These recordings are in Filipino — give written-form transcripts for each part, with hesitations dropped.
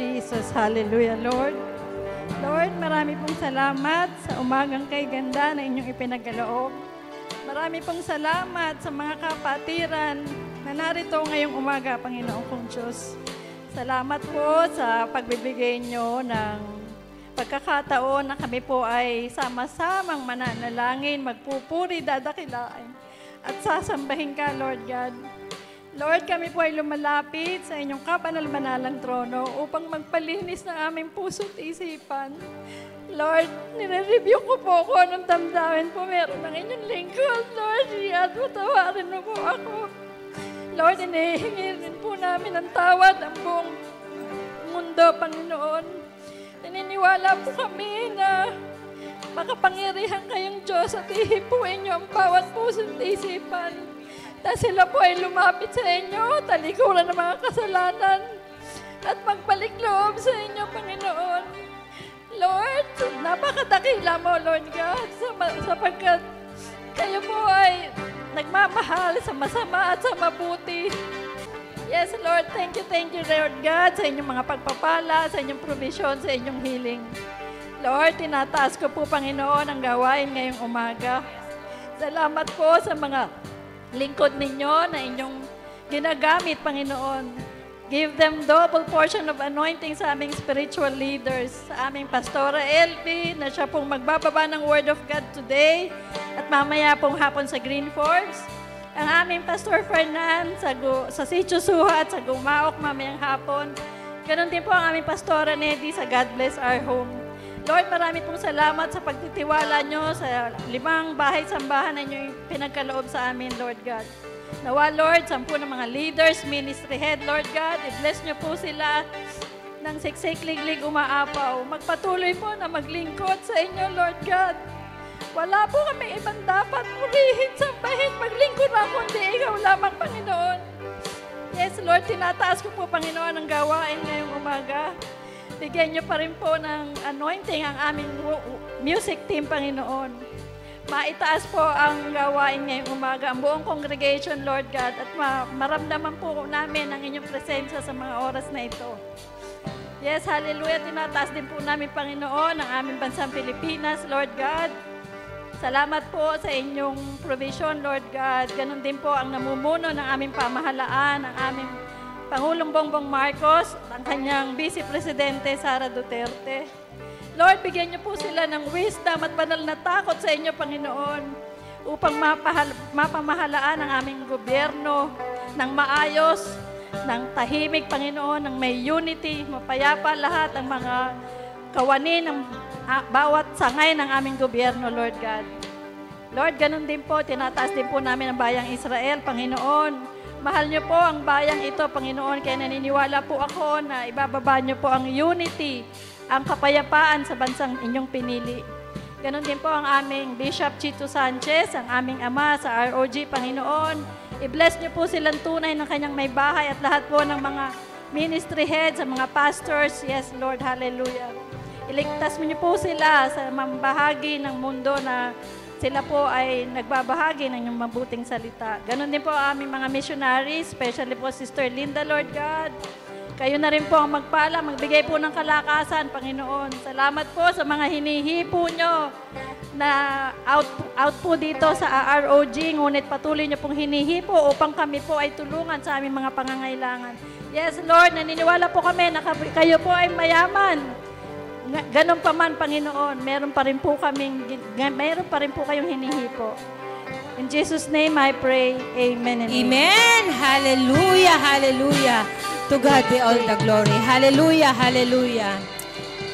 Jesus. Hallelujah, Lord. Lord, marami pong salamat sa umagang kay ganda na inyong ipinagaloob. Marami pong salamat sa mga kapatiran na narito ngayong umaga, Panginoon kong Diyos. Salamat po sa pagbibigay nyo ng pagkakataon na kami po ay sama-samang mananalangin, magpupuri, dadakilain at sasambahin ka, Lord God. Lord, kami po ay lumalapit sa inyong kabanal-banalang trono upang magpalinis ng aming puso't isipan. Lord, nire-review ko po kung anong damdamin po meron ng inyong lingkod. Lord, at patawarin mo po ako. Lord, inihingi rin po namin ang tawad ang buong mundo, Panginoon. Naniniwala po kami na makapangyarihan kayong Diyos at ihipuin niyo ang bawat puso't isipan. Dahil sila po ay lumapit sa inyo, talikuran ng mga kasalanan at magbalik loob sa inyo, Panginoon. Lord, napakadakila mo, Lord God, sapagkat kayo po ay nagmamahal sa masama at sa mabuti. Yes, Lord, thank you, Lord God, sa inyong mga pagpapala, sa inyong provision, sa inyong healing. Lord, tinataas ko po, Panginoon, ang gawain ngayong umaga. Salamat po sa mga lingkod ninyo na inyong ginagamit, Panginoon. Give them double portion of anointing sa aming spiritual leaders, sa aming Pastora LB, na siya pong magbababa ng Word of God today at mamaya pong hapon sa Green Forks. Ang aming Pastor Fernan sa Sitio Suha at sa Gumaok mamayang hapon. Ganon din po ang aming Pastora Nedy sa God Bless Our Home. Lord, marami pong salamat sa pagtitiwala nyo sa 5 bahay-sambahan na nyo pinagkaloob sa amin, Lord God. Nawa, Lord, 10 ng mga leaders, ministry head, Lord God, i-bless nyo po sila ng siksik-liglig umaapaw. Magpatuloy po na maglingkod sa inyo, Lord God. Wala po kami ibang dapat purihin, sambahin, maglingkod na kundi ikaw lamang, Panginoon. Yes, Lord, tinataas ko po, Panginoon, ang gawain ngayong umaga. Bigyan niyo pa rin po ng anointing ang aming music team, Panginoon. Maitaas po ang gawain ngayong umaga, ang buong congregation, Lord God, at maramdaman po namin ang inyong presensya sa mga oras na ito. Yes, hallelujah, tinataas din po namin, Panginoon, ang aming bansang Pilipinas, Lord God. Salamat po sa inyong provision, Lord God. Ganon din po ang namumuno ng aming pamahalaan, ang aming Pangulong Bongbong Marcos, ang kanyang Vice Presidente Sara Duterte. Lord, bigyan niyo po sila ng wisdom at banal na takot sa inyo, Panginoon, upang mapamahalaan ang aming gobyerno ng maayos, ng tahimik, Panginoon, ng may unity, mapayapa lahat ang mga kawani ng bawat sangay ng aming gobyerno, Lord God. Lord, ganun din po, tinataas din po namin ang bayang Israel, Panginoon. Mahal niyo po ang bayang ito, Panginoon, kaya naniniwala po ako na ibababa niyo po ang unity, ang kapayapaan sa bansang inyong pinili. Ganon din po ang aming Bishop Chito Sanchez, ang aming ama sa ROG, Panginoon. I-bless niyo po silang tunay ng kanyang may bahay at lahat po ng mga ministry heads, ang mga pastors. Yes, Lord, hallelujah. Iligtas niyo po sila sa mambahagi ng mundo na sila po ay nagbabahagi ng inyong mabuting salita. Ganon din po ang aming mga missionaries, especially po Sister Linda, Lord God. Kayo na rin po ang magpala, magbigay po ng kalakasan, Panginoon. Salamat po sa mga hinihipo nyo na out po dito sa ROG, ngunit patuloy nyo pong hinihipo upang kami po ay tulungan sa aming mga pangangailangan. Yes, Lord, naniniwala po kami na kayo po ay mayaman. Ganon pa man, Panginoon, meron pa rin po kayong hinihipo. In Jesus' name I pray, amen and amen. Amen! Hallelujah, hallelujah. To God be all the glory. Hallelujah, hallelujah.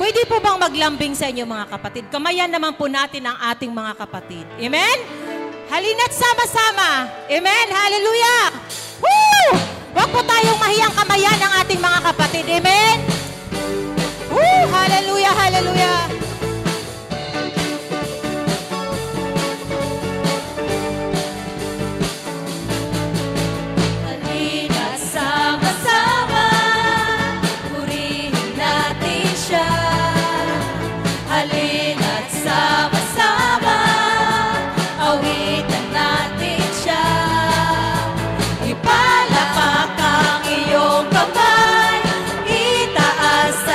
Pwede po bang maglambing sa inyo mga kapatid? Kamayan naman po natin ang ating mga kapatid. Amen? Halina't sama-sama. Amen? Hallelujah! Woo! Huwag po tayong mahiyang kamayan ng ating mga kapatid. Amen? Woo! Hallelujah, hallelujah. Ipalapak ang iyong kamay, itaas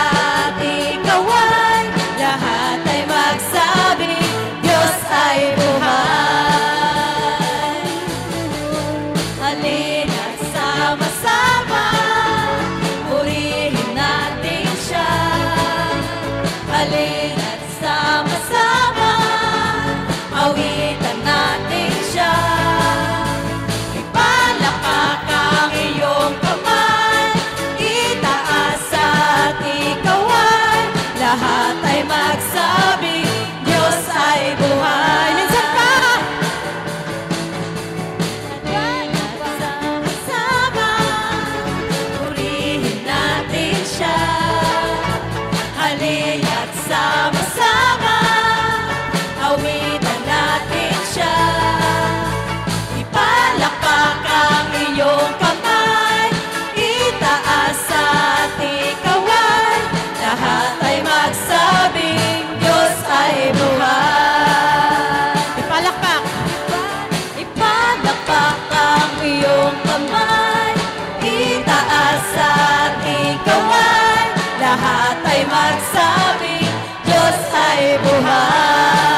lahat ay magsabi, Diyos ay buhay.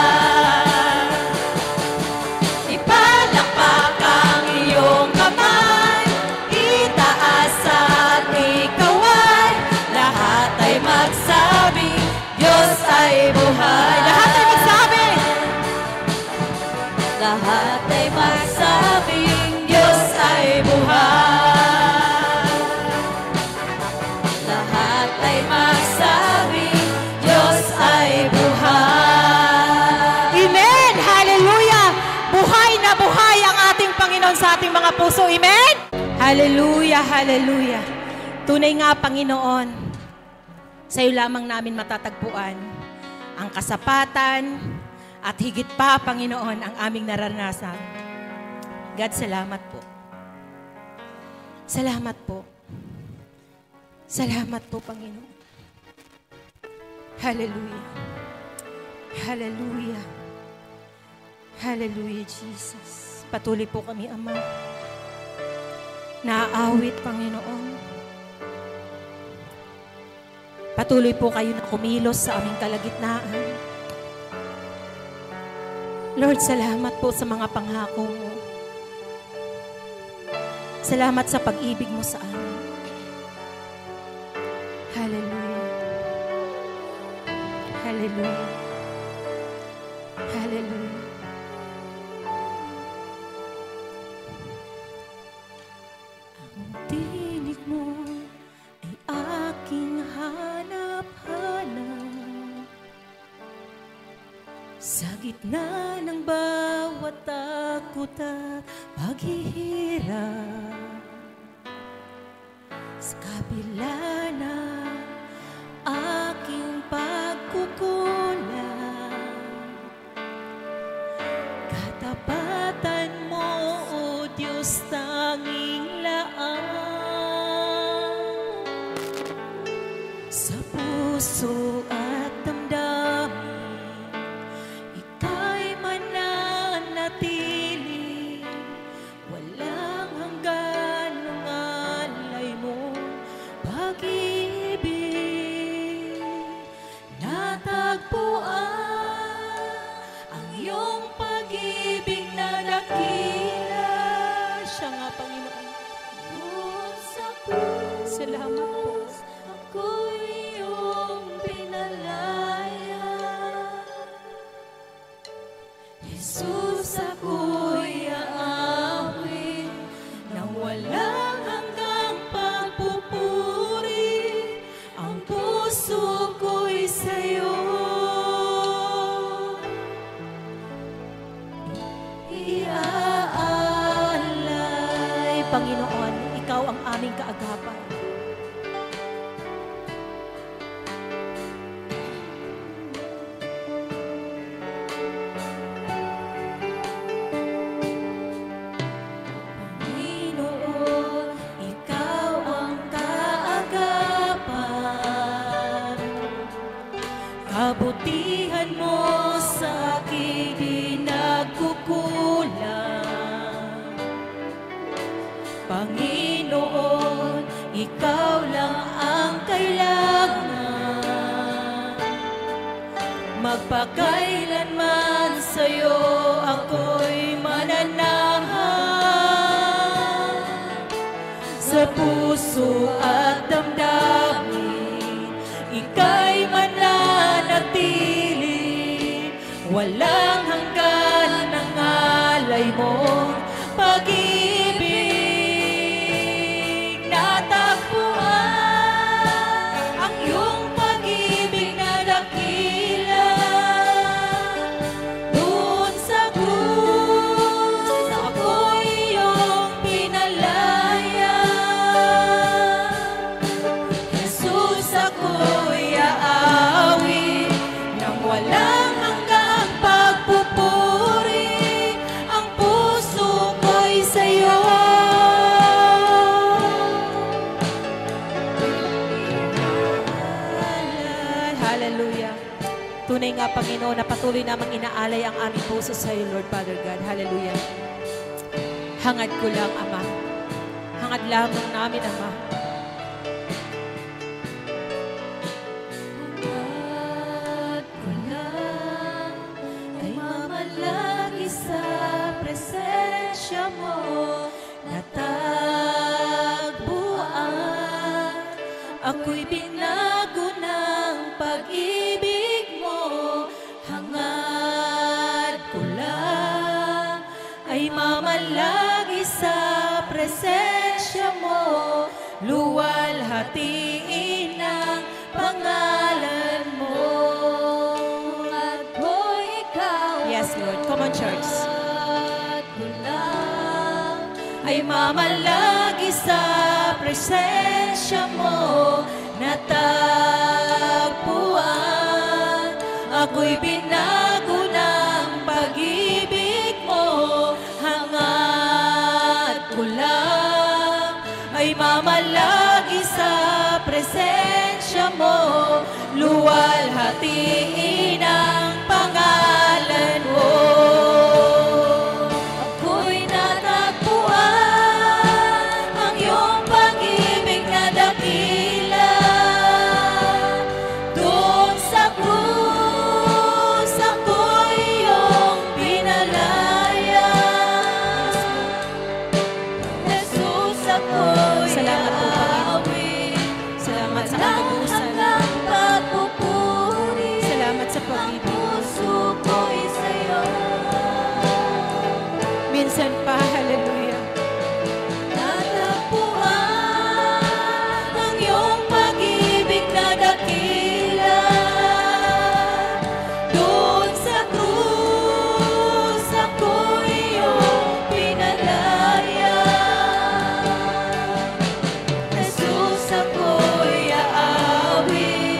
Ipalakpak ang iyong kamay, itaas at ikaway, lahat ay magsabi, Diyos ay buhay. Lahat ay magsabi, lahat ay magsabing Diyos ay buhay. Lahat ay magsabing Diyos ay buhay. Amen! Hallelujah! Buhay na buhay ang ating Panginoon sa ating mga puso. Amen! Hallelujah! Hallelujah! Tunay nga, Panginoon, sa iyo lamang namin matatagpuan ang kasapatan at higit pa, Panginoon, ang aming naranasan. God, salamat po. Salamat po. Salamat po, Panginoon. Hallelujah. Hallelujah. Hallelujah, Jesus. Patuloy po kami, Ama. Naaawit, Panginoon. Patuloy po kayo na kumilos sa aming kalagitnaan. Lord, salamat po sa mga pangako mo. Salamat sa pag-ibig mo sa amin. Hallelujah. Hallelujah. Hallelujah. Ang tinig mo ay aking hanap-hanap. Sa gitna ng bawat takot at paghihirap, sa kabila ng aking pagkukulang, katapatan mo, O Diyos, tanging laan. Sa puso at damdamin, ika'y mananatili, walang hanggan ng alay mo pag-ibig. Natagpuan ang iyong pag-ibig na dakila. Siya nga, Panginoon. Salamat po. Ako'y iyong pinalaya. Jesus, ako'y aawit nang walang hanggang pagpupuri. Ang puso ko'y sa'yo iaalay. Panginoon, ikaw ang aming kaagapan. Panginoon, ikaw ang kaagapan. Kabutihan mo sa akin di nagkukulang. Panginoon, ikaw lang ang kailangan. Magpakailanman sa'yo ako'y mananahan. Sa puso at damdamin, ika'y mananatili. Walang hanggan ng alay mo pag-ibig. Natagpuan ang iyong pag-ibig na dakila. Doon sa krus, ako'y iyong pinalaya. Jesus, ako'y aawit nang walang hanggang pagpupuri. Ang puso ko'y sa'yo. Hallelujah. Tunay nga, Panginoon, na patuloy namang inaalay ang aming puso sa iyo, Lord Father God. Hallelujah. Hangad ko lang, Ama. Hangad lamang namin, Ama. Ako'y binago ng pag-ibig mo, hangad ko lang ay mamalagi sa presensya mo, luwalhatiin ang pangalan mo. Ako'y ikaw. Yes, Lord. Come on, church. Ay mamalagi sa presensya mo, natagpuan. Ako'y binago ng pag-ibig mo, hangad ko lang ay mamalagi sa presensya mo, luwalhatiin ang pangalan mo. Minsan pa, hallelujah. Natagpuan ang iyong pag-ibig na dakila. Doon sa krus, ako'y iyong pinalaya. Jesus, ako'y aawi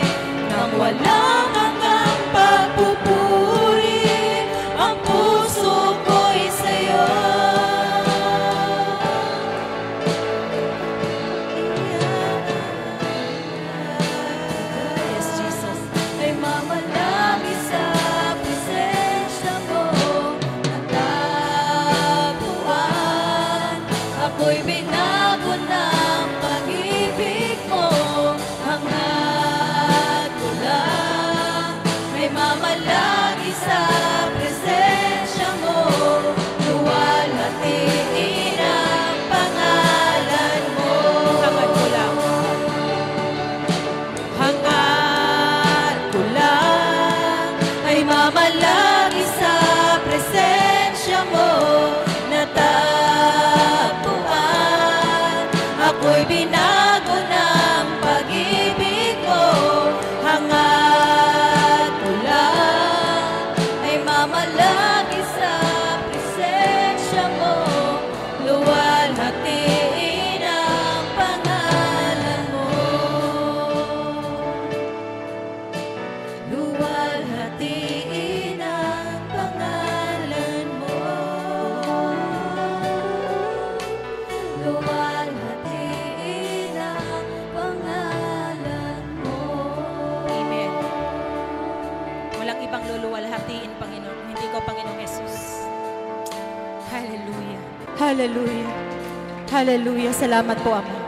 nang walang hanggang pagpupuri. Ang puso ko'y sa'yo. Yes, Jesus. Ay mamalagi sa presensya mo, natagpuan. Ako'y binago ng pag-ibig mo, hangad ko lang ay mamalagi sa presensya mo, luwalhatiin ang pangalan mo. Hangad ko lang. Hangad ko lang ay mamalagi sa presensya mo, natagpuan. Ako'y binago ng pag-ibig mo, hangad ko lang ay mamalagi sa presensya mo, luwalhatiin ang pangalan mo. Luwalhatiin ang pangalan mo. Luwalhatiin ang pangalan mo. Amen. Walang ibang luluwalhatiin, Panginoon, hindi ko, Panginoong Jesus. Hallelujah. Hallelujah. Hallelujah. Salamat po, Ama.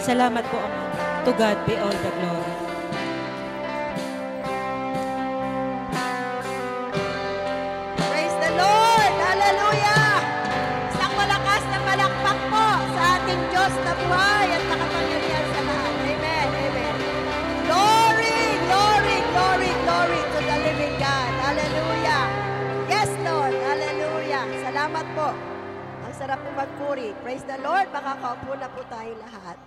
Salamat po, Ama. To God be all the glory. Praise the Lord! Hallelujah! Isang malakas na palakpak po sa ating Diyos na buhay at nakapangyarihan sa lahat. Amen, amen. Glory, glory, glory, glory to the living God. Hallelujah! Yes, Lord. Hallelujah! Salamat po. Ang sarap po magpuri. Praise the Lord. Makakaupo na po tayong lahat.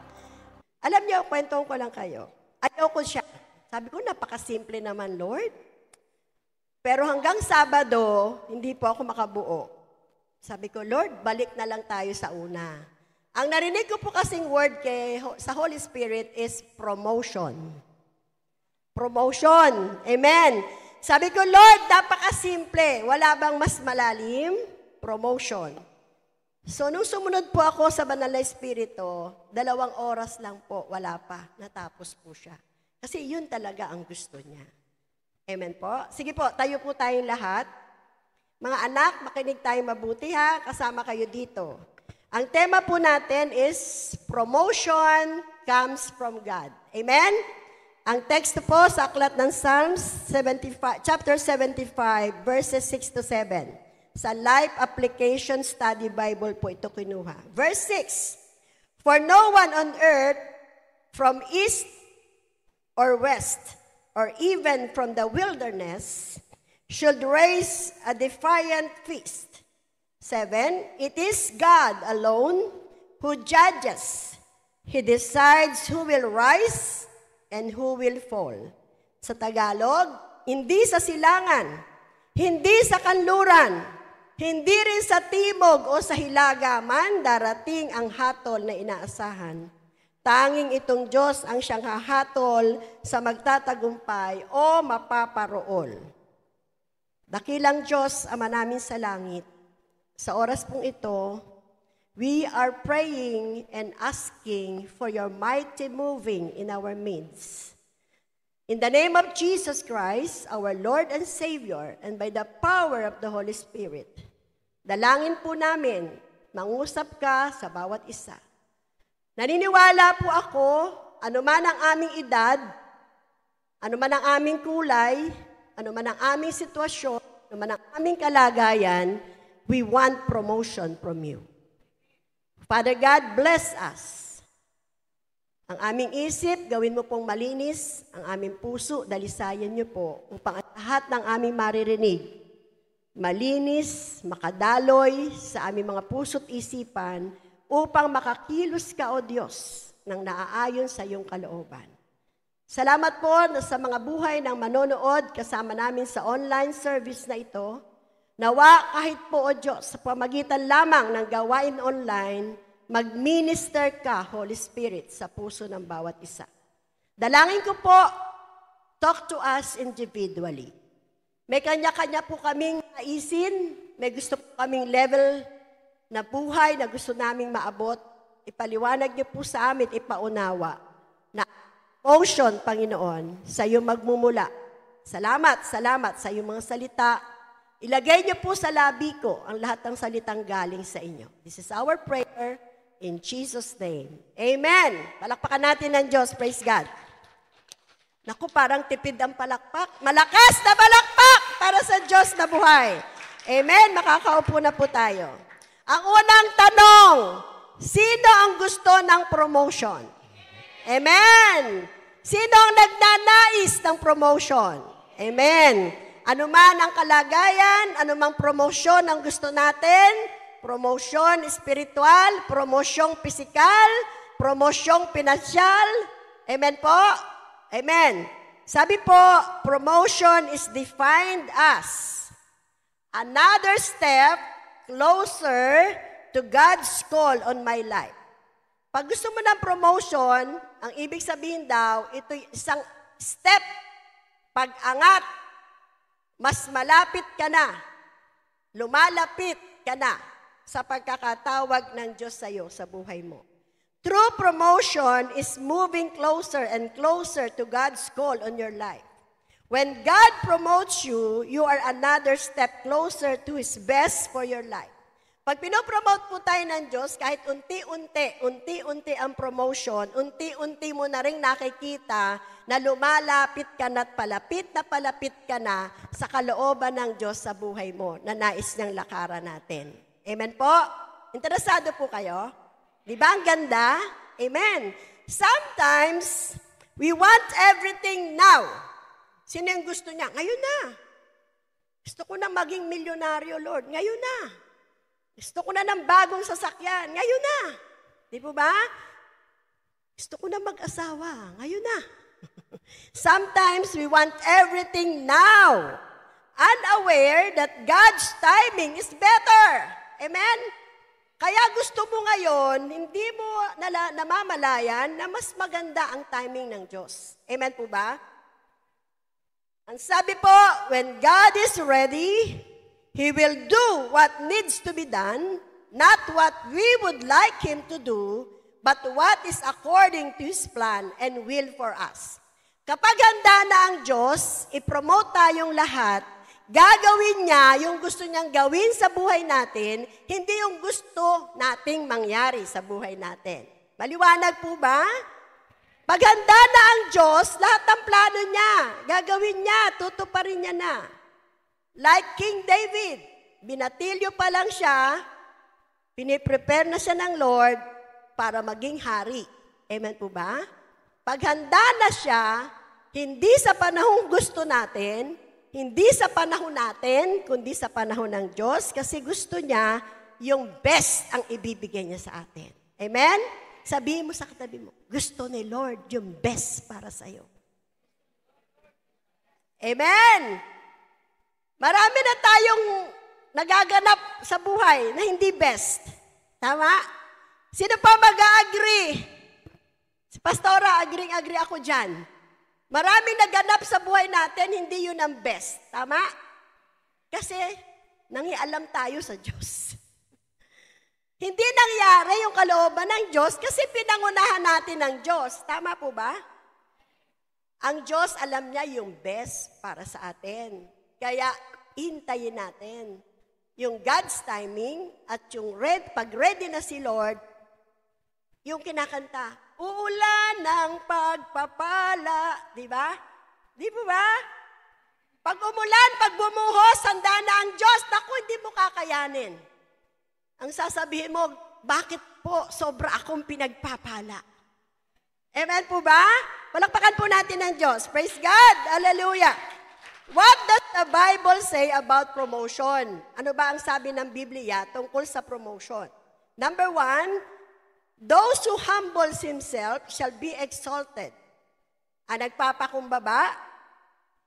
Alam niyo, kwentong ko lang kayo. Ayoko siya. Sabi ko, napakasimple naman, Lord. Pero hanggang Sabado, hindi po ako makabuo. Sabi ko, Lord, balik na lang tayo sa una. Ang narinig ko po kasing word sa Holy Spirit is promotion. Promotion. Amen. Sabi ko, Lord, napakasimple. Wala bang mas malalim? Promotion. So, nung sumunod po ako sa Banal na Espiritu, 2 oras lang po, wala pa. Natapos po siya. Kasi yun talaga ang gusto niya. Amen po. Sige po, tayo po tayong lahat. Mga anak, makinig tayong mabuti ha. Kasama kayo dito. Ang tema po natin is promotion comes from God. Amen? Ang text po sa aklat ng Psalms 75, chapter 75, verses 6 to 7. Sa Life Application Study Bible po ito kinuha. Verse 6, for no one on earth, from east or west, or even from the wilderness, should raise a defiant fist. 7, it is God alone who judges. He decides who will rise and who will fall. Sa Tagalog, hindi sa silangan, hindi sa kanluran, hindi rin sa timog o sa hilaga man darating ang hatol na inaasahan. Tanging itong Diyos ang siyang hahatol sa magtatagumpay o mapaparool. Dakilang Diyos, Ama namin sa langit, sa oras pong ito, we are praying and asking for your mighty moving in our midst. In the name of Jesus Christ, our Lord and Savior, and by the power of the Holy Spirit, dalangin po namin, mangusap ka sa bawat isa. Naniniwala po ako, anuman ang aming edad, anuman ang aming kulay, anuman ang aming sitwasyon, anuman ang aming kalagayan, we want promotion from you. Father God, bless us. Ang aming isip, gawin mo pong malinis. Ang aming puso, dalisayan niyo po upang lahat ng aming maririnig, malinis, makadaloy sa aming mga puso't isipan upang makakilos ka, O Diyos, ng naaayon sa iyong kalooban. Salamat po sa mga buhay ng manonood kasama namin sa online service na ito. Nawa kahit po, O Diyos, sa pamagitan lamang ng gawain online, mag-minister ka, Holy Spirit, sa puso ng bawat isa. Dalangin ko po, talk to us individually. May kanya-kanya po kaming naisin, may gusto po kaming level na buhay na gusto naming maabot. Ipaliwanag niyo po sa amin, ipaunawa na motion, Panginoon, sa iyong magmumula. Salamat sa iyong mga salita. Ilagay niyo po sa labi ko ang lahat ng salitang galing sa inyo. This is our prayer in Jesus' name. Amen. Palakpakan natin ng Diyos. Praise God. Naku, parang tipid ang palakpak. Malakas na palakpak para sa Diyos na buhay. Amen. Makakaupo na po tayo. Ang unang tanong, sino ang gusto ng promotion? Amen. Sino ang nagnanais ng promotion? Amen. Ano man ang kalagayan, ano mang promosyon ang gusto natin, promosyon spiritual, promosyong pisikal, promosyong pinansyal. Amen po? Amen. Sabi po, promotion is defined as another step closer to God's call on my life. Pag gusto mo ng promotion, ang ibig sabihin daw, ito isang step, pag-angat, mas malapit ka na, lumalapit ka na sa pagkakatawag ng Diyos sa iyo sa buhay mo. True promotion is moving closer and closer to God's call on your life. When God promotes you, you are another step closer to His best for your life. Pag pinopromote po tayo ng Diyos, kahit unti-unti ang promotion, unti-unti mo na rin nakikita na lumalapit ka na at palapit ka na sa kalooban ng Diyos sa buhay mo na nais niyang lakaran natin. Amen po? Interesado po kayo? Di ba ang ganda? Amen. Sometimes, we want everything now. Sino yung gusto niya? Ngayon na. Gusto ko na maging milyonaryo, Lord. Ngayon na. Gusto ko na ng bagong sasakyan. Ngayon na. Di po ba? Gusto ko na mag-asawa. Ngayon na. Sometimes we want everything now, unaware that God's timing is better. Amen? Kaya gusto mo ngayon, hindi mo namamalayan na mas maganda ang timing ng Diyos. Amen po ba? Ang sabi po, when God is ready, He will do what needs to be done, not what we would like Him to do, but what is according to His plan and will for us. Kapag handa na ang Diyos, i-promote tayong lahat, gagawin niya yung gusto niyang gawin sa buhay natin, hindi yung gusto nating mangyari sa buhay natin. Maliwanag po ba? Pag handa na ang Diyos, lahat ng plano niya, gagawin niya, tutuparin niya na. Like King David, binatilyo pa lang siya, piniprepare na siya ng Lord para maging hari. Amen po ba? Pag handa na siya, Hindi sa panahong gusto natin, hindi sa panahon natin, kundi sa panahon ng Diyos kasi gusto niya yung best ang ibibigay niya sa atin. Amen? Sabihin mo sa katabi mo, gusto ni Lord yung best para sa'yo. Amen? Marami na tayong nagaganap sa buhay na hindi best. Tama? Sino pa mag-agree? Si Pastora, agree ako dyan. Maraming naganap sa buhay natin, hindi yun ang best. Tama? Kasi nangialam tayo sa Diyos. Hindi nangyari yung kalooban ng Diyos kasi pinangunahan natin ng Diyos. Tama po ba? Ang Diyos, alam niya yung best para sa atin. Kaya, hintayin natin yung God's timing at yung pag ready na si Lord, yung kinakanta, uulan ng pagpapala. Di ba? Di po ba? Pag umulan, pag bumuhos, handa na ang Diyos. Naku, hindi mo kakayanin. Ang sasabihin mo, bakit po sobra akong pinagpapala? Amen po ba? Palakpakan po natin ng Diyos. Praise God! Hallelujah! What does the Bible say about promotion? Ano ba ang sabi ng Biblia tungkol sa promotion? Number 1, those who humbles himself shall be exalted. Ang nagpapakumbaba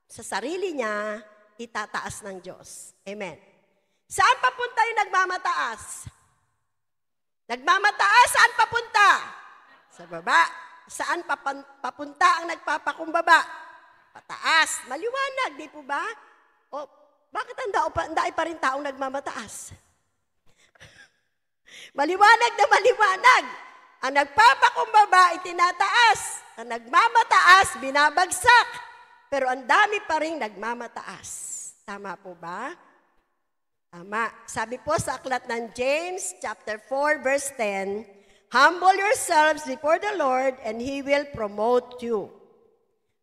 sa sarili niya, itataas ng Diyos. Amen. Saan papunta yung nagmamataas? Nagmamataas, saan papunta? Sa baba. Saan papunta ang nagpapakumbaba? Pataas. Maliwanag, di po ba? O, bakit ang dai pa rin taong nagmamataas? Maliwanag na maliwanag. Ang nagpapakumbaba, itinataas. Ang nagmamataas, binabagsak. Pero ang dami pa rin nagmamataas. Tama po ba? Tama. Sabi po sa aklat ng James, chapter 4, verse 10, humble yourselves before the Lord and He will promote you.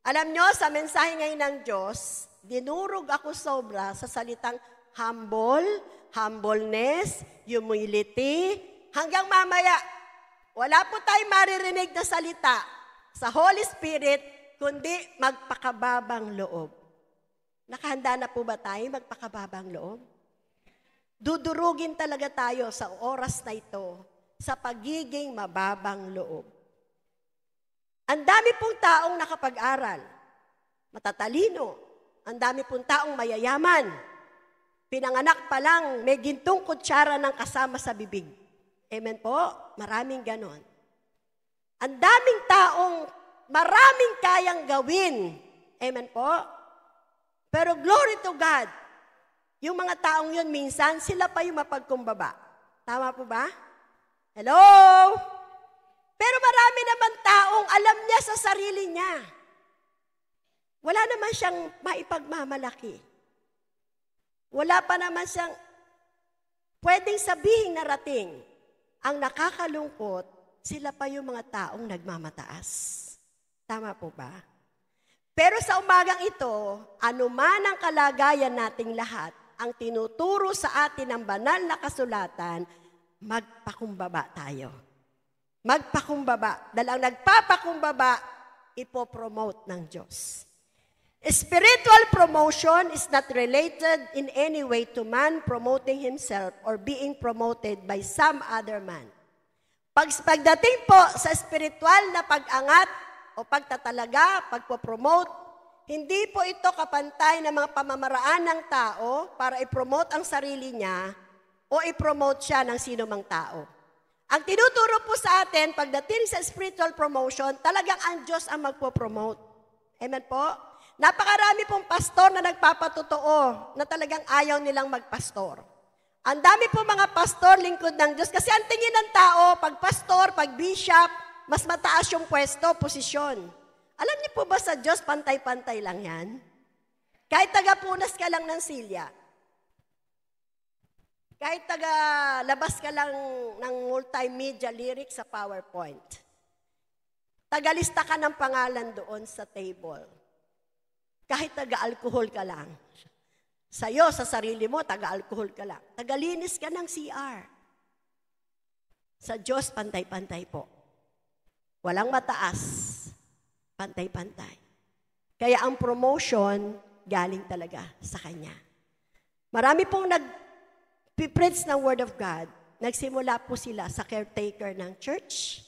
Alam nyo, sa mensahe ngayon ng Diyos, dinurog ako sobra sa salitang humble, humbleness, humility, hanggang mamaya, wala po tayong maririnig na salita sa Holy Spirit, kundi magpakababang loob. Nakahanda na po ba tayo magpakababang loob? Dudurugin talaga tayo sa oras na ito sa pagiging mababang loob. Ang dami pong taong nakapag-aral, matatalino, ang dami pong taong mayayaman, pinanganak pa lang, may gintong kutsara ng kasama sa bibig. Amen po? Maraming ganon. Ang daming taong maraming kayang gawin. Amen po? Pero glory to God, yung mga taong yun minsan, sila pa yung mapagkumbaba. Tama po ba? Hello? Pero marami naman taong alam niya sa sarili niya. Wala naman siyang maipagmamalaki. Wala pa naman siyang pwedeng sabihin narating. Ang nakakalungkot, sila pa yung mga taong nagmamataas. Tama po ba? Pero sa umagang ito, anuman ang kalagayan nating lahat, ang tinuturo sa atin ng banal na kasulatan, magpakumbaba tayo. Magpakumbaba. Dahil ang nagpapakumbaba, ipopromote ng Diyos. Spiritual promotion is not related in any way to man promoting himself or being promoted by some other man. Pagdating po sa spiritual na pag-angat o pagtatalaga, pagpopromote, hindi po ito kapantay ng mga pamamaraan ng tao para i-promote ang sarili niya o i-promote siya ng sino mang tao. Ang tinuturo po sa atin, pagdating sa spiritual promotion, talagang ang Diyos ang magpo-promote. Amen po? Napakarami pong pastor na nagpapatotoo na talagang ayaw nilang magpastor. Ang dami po mga pastor lingkod ng Diyos kasi ang tingin ng tao, pag pastor, pag bishop, mas mataas yung pwesto, posisyon. Alam niyo po ba sa Diyos, pantay-pantay lang yan? Kahit taga-punas ka lang ng silya, kahit taga-labas ka lang ng multimedia lyrics sa PowerPoint, tagalista ka ng pangalan doon sa table, kahit taga-alcohol ka lang, sa'yo, sa sarili mo, taga-alcohol ka lang, tagalinis ka ng CR. Sa Diyos, pantay-pantay po. Walang mataas, pantay-pantay. Kaya ang promotion, galing talaga sa Kanya. Marami pong nag-preach ng Word of God. Nagsimula po sila sa caretaker ng church,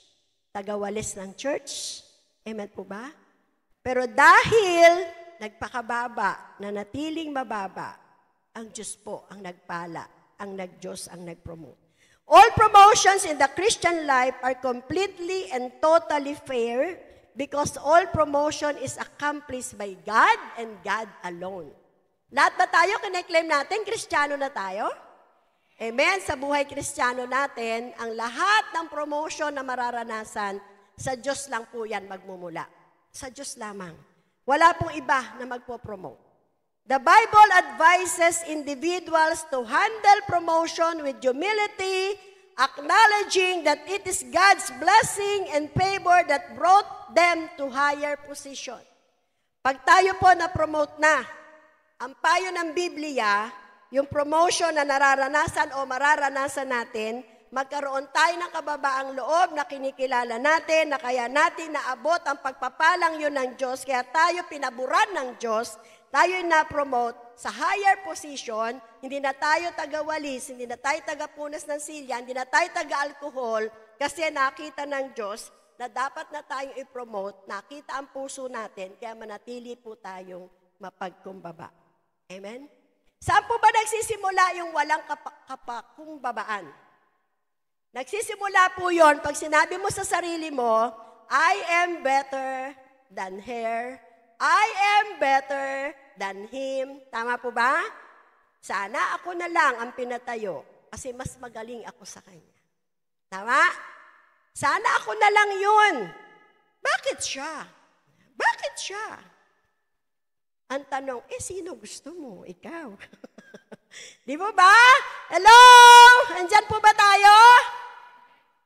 tagawalis ng church. Amen po ba? Pero dahil nagpakababa, na natiling mababa, ang Diyos po ang nagpala, ang Diyos ang nag-promote. All promotions in the Christian life are completely and totally fair because all promotion is accomplished by God and God alone. Lahat ba tayo, kine-claim natin, Kristiyano na tayo? Amen? Sa buhay Kristiyano natin, ang lahat ng promotion na mararanasan, sa Diyos lang po yan magmumula. Sa Diyos lamang. Wala pong iba na magpo-promote. The Bible advises individuals to handle promotion with humility, acknowledging that it is God's blessing and favor that brought them to higher position. Pag tayo po na-promote na, ang payo ng Biblia, yung promotion na nararanasan o mararanasan natin, magkaroon tayo ng kababaang loob na kinikilala natin, na kaya natin naabot ang pagpapalang yun ng Diyos, kaya tayo pinaburan ng Diyos, tayo na-promote sa higher position, hindi na tayo taga-walis, hindi na tayo taga-punas ng silya, hindi na tayo taga-alkohol, kasi nakita ng Diyos na dapat na tayong i-promote, nakita ang puso natin, kaya manatili po tayong mapagkumbaba. Amen? Saan po ba nagsisimula yung walang kapakumbabaan? Nagsisimula po yon pag sinabi mo sa sarili mo, I am better than her. I am better than him. Tama po ba? Sana ako na lang ang pinatayo kasi mas magaling ako sa kanya. Tama? Sana ako na lang yun. Bakit siya? Bakit siya? Ang tanong, sino gusto mo? Ikaw. Di po ba? Hello? Andyan po ba tayo?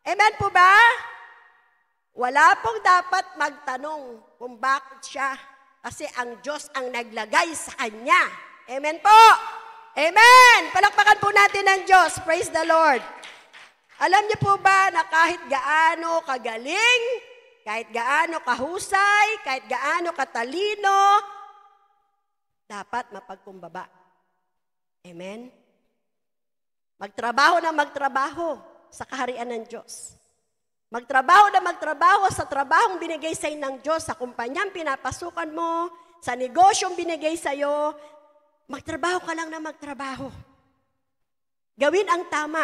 Amen po ba? Wala pong dapat magtanong kung bakit siya. Kasi ang Diyos ang naglagay sa kanya. Amen po? Amen! Palakpakan po natin ang Diyos. Praise the Lord. Alam niyo po ba na kahit gaano kagaling, kahit gaano kahusay, kahit gaano katalino, dapat mapagkumbaba. Amen? Magtrabaho na magtrabaho sa kaharian ng Diyos. Magtrabaho na magtrabaho sa trabahong binigay sa ng Diyos, sa kumpanyang pinapasukan mo, sa negosyong binigay sa iyo. Magtrabaho ka lang na magtrabaho. Gawin ang tama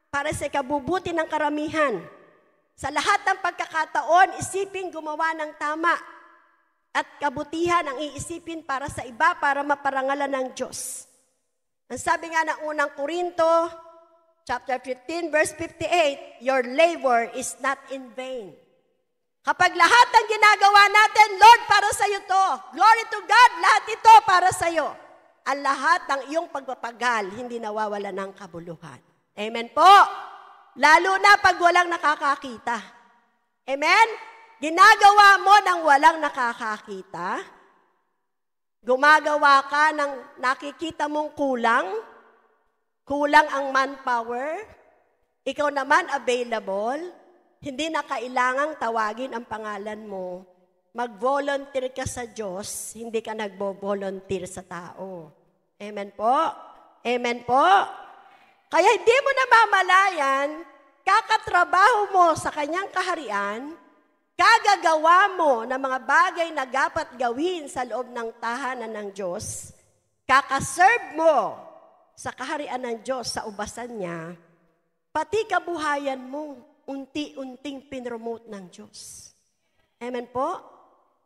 para sa ikabubuti ng karamihan. Sa lahat ng pagkakataon, isipin gumawa ng tama. At kabutihan ang iisipin para sa iba, para maparangalan ng Diyos. Ang sabi nga ng unang Korinto, chapter 15, verse 58, your labor is not in vain. Kapag lahat ng ginagawa natin, Lord, para sa iyo to. Glory to God, lahat ito para sa iyo. Ang lahat ng iyong pagpapagal, hindi nawawala ng kabuluhan. Amen po? Lalo na pag walang nakakakita. Amen? Ginagawa mo ng walang nakakakita, gumagawa ka ng nakikita mong kulang ang manpower, ikaw naman available, hindi na kailangang tawagin ang pangalan mo, mag-volunteer ka sa Diyos, hindi ka nagbo-volunteer sa tao. Amen po? Amen po? Kaya hindi mo namamalayan, kakatrabaho mo sa kanyang kaharian, kagagawa mo ng mga bagay na dapat gawin sa loob ng tahanan ng Diyos, kakaserve mo sa kaharian ng Diyos, sa ubasan niya, pati kabuhayan mo, unti-unting pinromote ng Diyos. Amen po?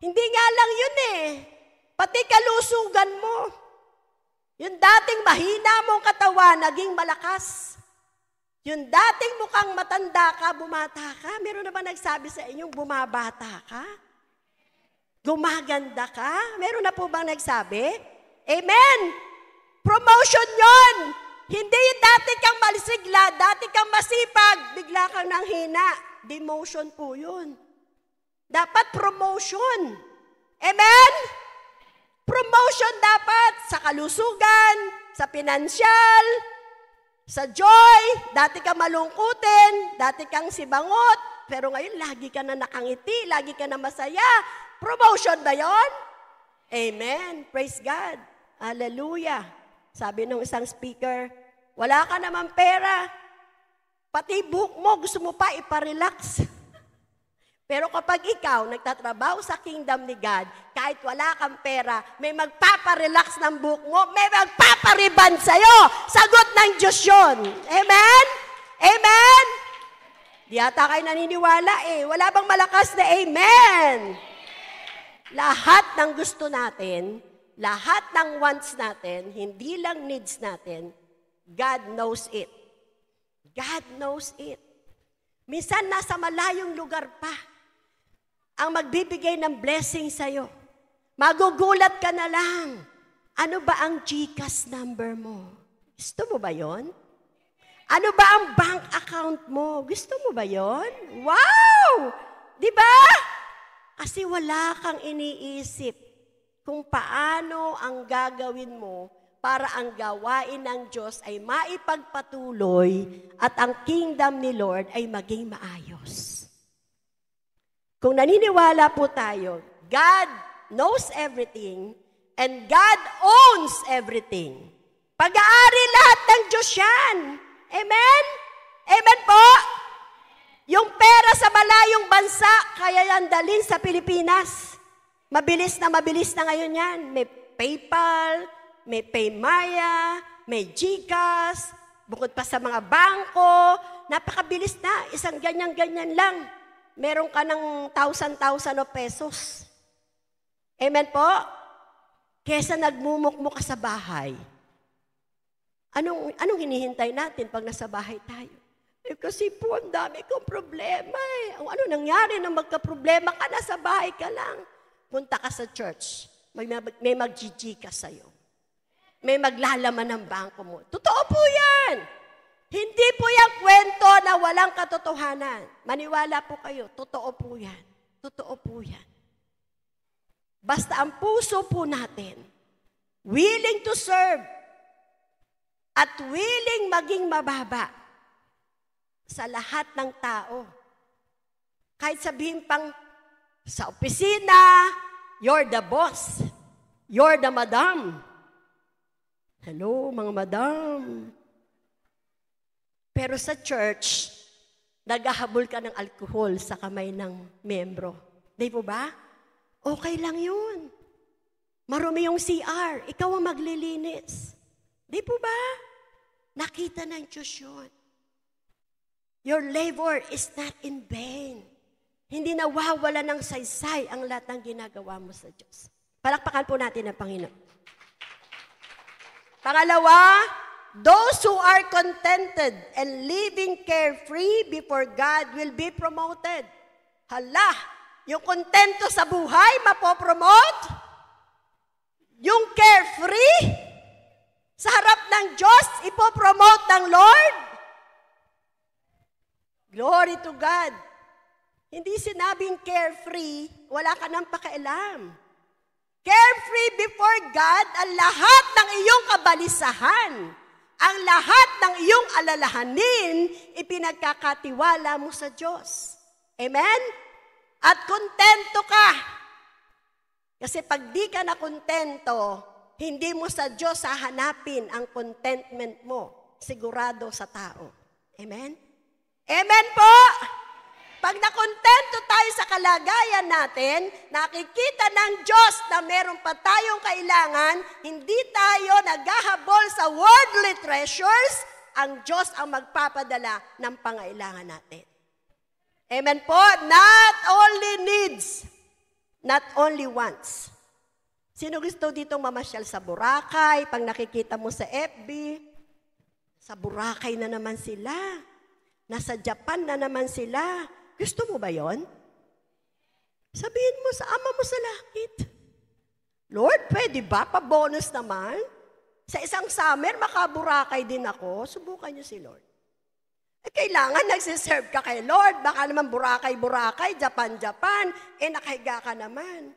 Hindi nga lang yun pati kalusugan mo. Yung dating mahina mong katawan, naging malakas. Yung dating mukhang matanda ka, bumata ka, meron na ba nagsabi sa inyong bumabata ka? Gumaganda ka? Meron na po bang nagsabi? Amen! Promotion yon. Hindi yung dati kang malisigla, dati kang masipag, bigla kang nanghina. Demotion po yun. Dapat promotion. Amen? Promotion dapat sa kalusugan, sa pinansyal, sa joy, dati kang malungkutin, dati kang sibangot, pero ngayon lagi ka na nakangiti, lagi ka na masaya. Promotion ba yon? Amen. Praise God. Hallelujah. Sabi ng isang speaker, wala ka naman pera. Pati buhok mo, gusto mo pa iparelax. Pero kapag ikaw nagtatrabaho sa kingdom ni God, kahit wala kang pera, may magpaparelax ng buhok mo, may magpapariban sa'yo. Sagot ng Diyos yun. Amen? Amen? Di ata kayo naniniwala eh. Wala bang malakas na amen? Lahat ng gusto natin, lahat ng wants natin, hindi lang needs natin, God knows it. God knows it. Minsan nasa malayong lugar pa ang magbibigay ng blessing sa'yo. Magugulat ka na lang. Ano ba ang GCash number mo? Gusto mo ba yon? Ano ba ang bank account mo? Gusto mo ba yon? Wow! Di ba? Kasi wala kang iniisip kung paano ang gagawin mo para ang gawain ng Diyos ay maipagpatuloy at ang kingdom ni Lord ay maging maayos. Kung naniniwala po tayo, God knows everything and God owns everything. Pag-aari lahat ng Diyos yan. Amen? Amen po? Yung pera sa malayong bansa, kaya yan dalhin sa Pilipinas. Mabilis na ngayon yan. May PayPal, may Paymaya, may GCash, bukod pa sa mga bangko. Napakabilis na, isang ganyan-ganyan lang. Meron ka ng 1,000 of pesos. Amen po? Kesa nagmumukmuk ka sa bahay. Anong hinihintay natin pag nasa bahay tayo? Eh kasi po, ang dami kong problema eh. Ano nangyari nang magka-problema ka, nasa bahay ka lang? Punta ka sa church, may mag-GG ka sa'yo. May maglalaman ng bangko mo. Totoo po yan! Hindi po yung kwento na walang katotohanan. Maniwala po kayo, totoo po yan. Totoo po yan. Basta ang puso po natin, willing to serve, at willing maging mababa sa lahat ng tao. Kahit sabihin pang sa opisina, you're the boss. You're the madam. Hello, mga madam. Pero sa church, naghahabol ka ng alkohol sa kamay ng membro. Di po ba? Okay lang yun. Marumi yung CR, ikaw ang maglilinis. Di po ba? Nakita ng Diyos yun. Your labor is not in vain. Hindi nawawala ng saysay ang lahat ng ginagawa mo sa Diyos. Palakpakan po natin ang Panginoon. Pangalawa, those who are contented and living carefree before God will be promoted. Hala, yung kontento sa buhay, mapopromote? Yung carefree, sa harap ng Diyos, ipopromote ng Lord? Glory to God. Hindi sinabing carefree, wala ka nang pakialam. Carefree before God, ang lahat ng iyong kabalisahan, ang lahat ng iyong alalahanin, ipinagkakatiwala mo sa Diyos. Amen? At kontento ka. Kasi pag di ka na kontento, hindi mo sa Diyos hahanapin ang contentment mo, sigurado sa tao. Amen? Amen po! Pag nakontento tayo sa kalagayan natin, nakikita ng Diyos na meron pa tayong kailangan, hindi tayo naghahabol sa worldly treasures, ang Diyos ang magpapadala ng pangailangan natin. Amen po? Not only needs, not only wants. Sino gusto ditong mamasyal sa Boracay? Pag nakikita mo sa FB, sa Boracay na naman sila. Nasa Japan na naman sila. Gusto mo ba yon? Sabihin mo sa ama mo sa langit, Lord, pwede ba? Pa-bonus naman. Sa isang summer, makaburakay din ako. Subukan niyo si Lord. Eh, kailangan nagsiserve ka kay Lord. Baka naman Boracay, Japan. Eh, nakahiga ka naman.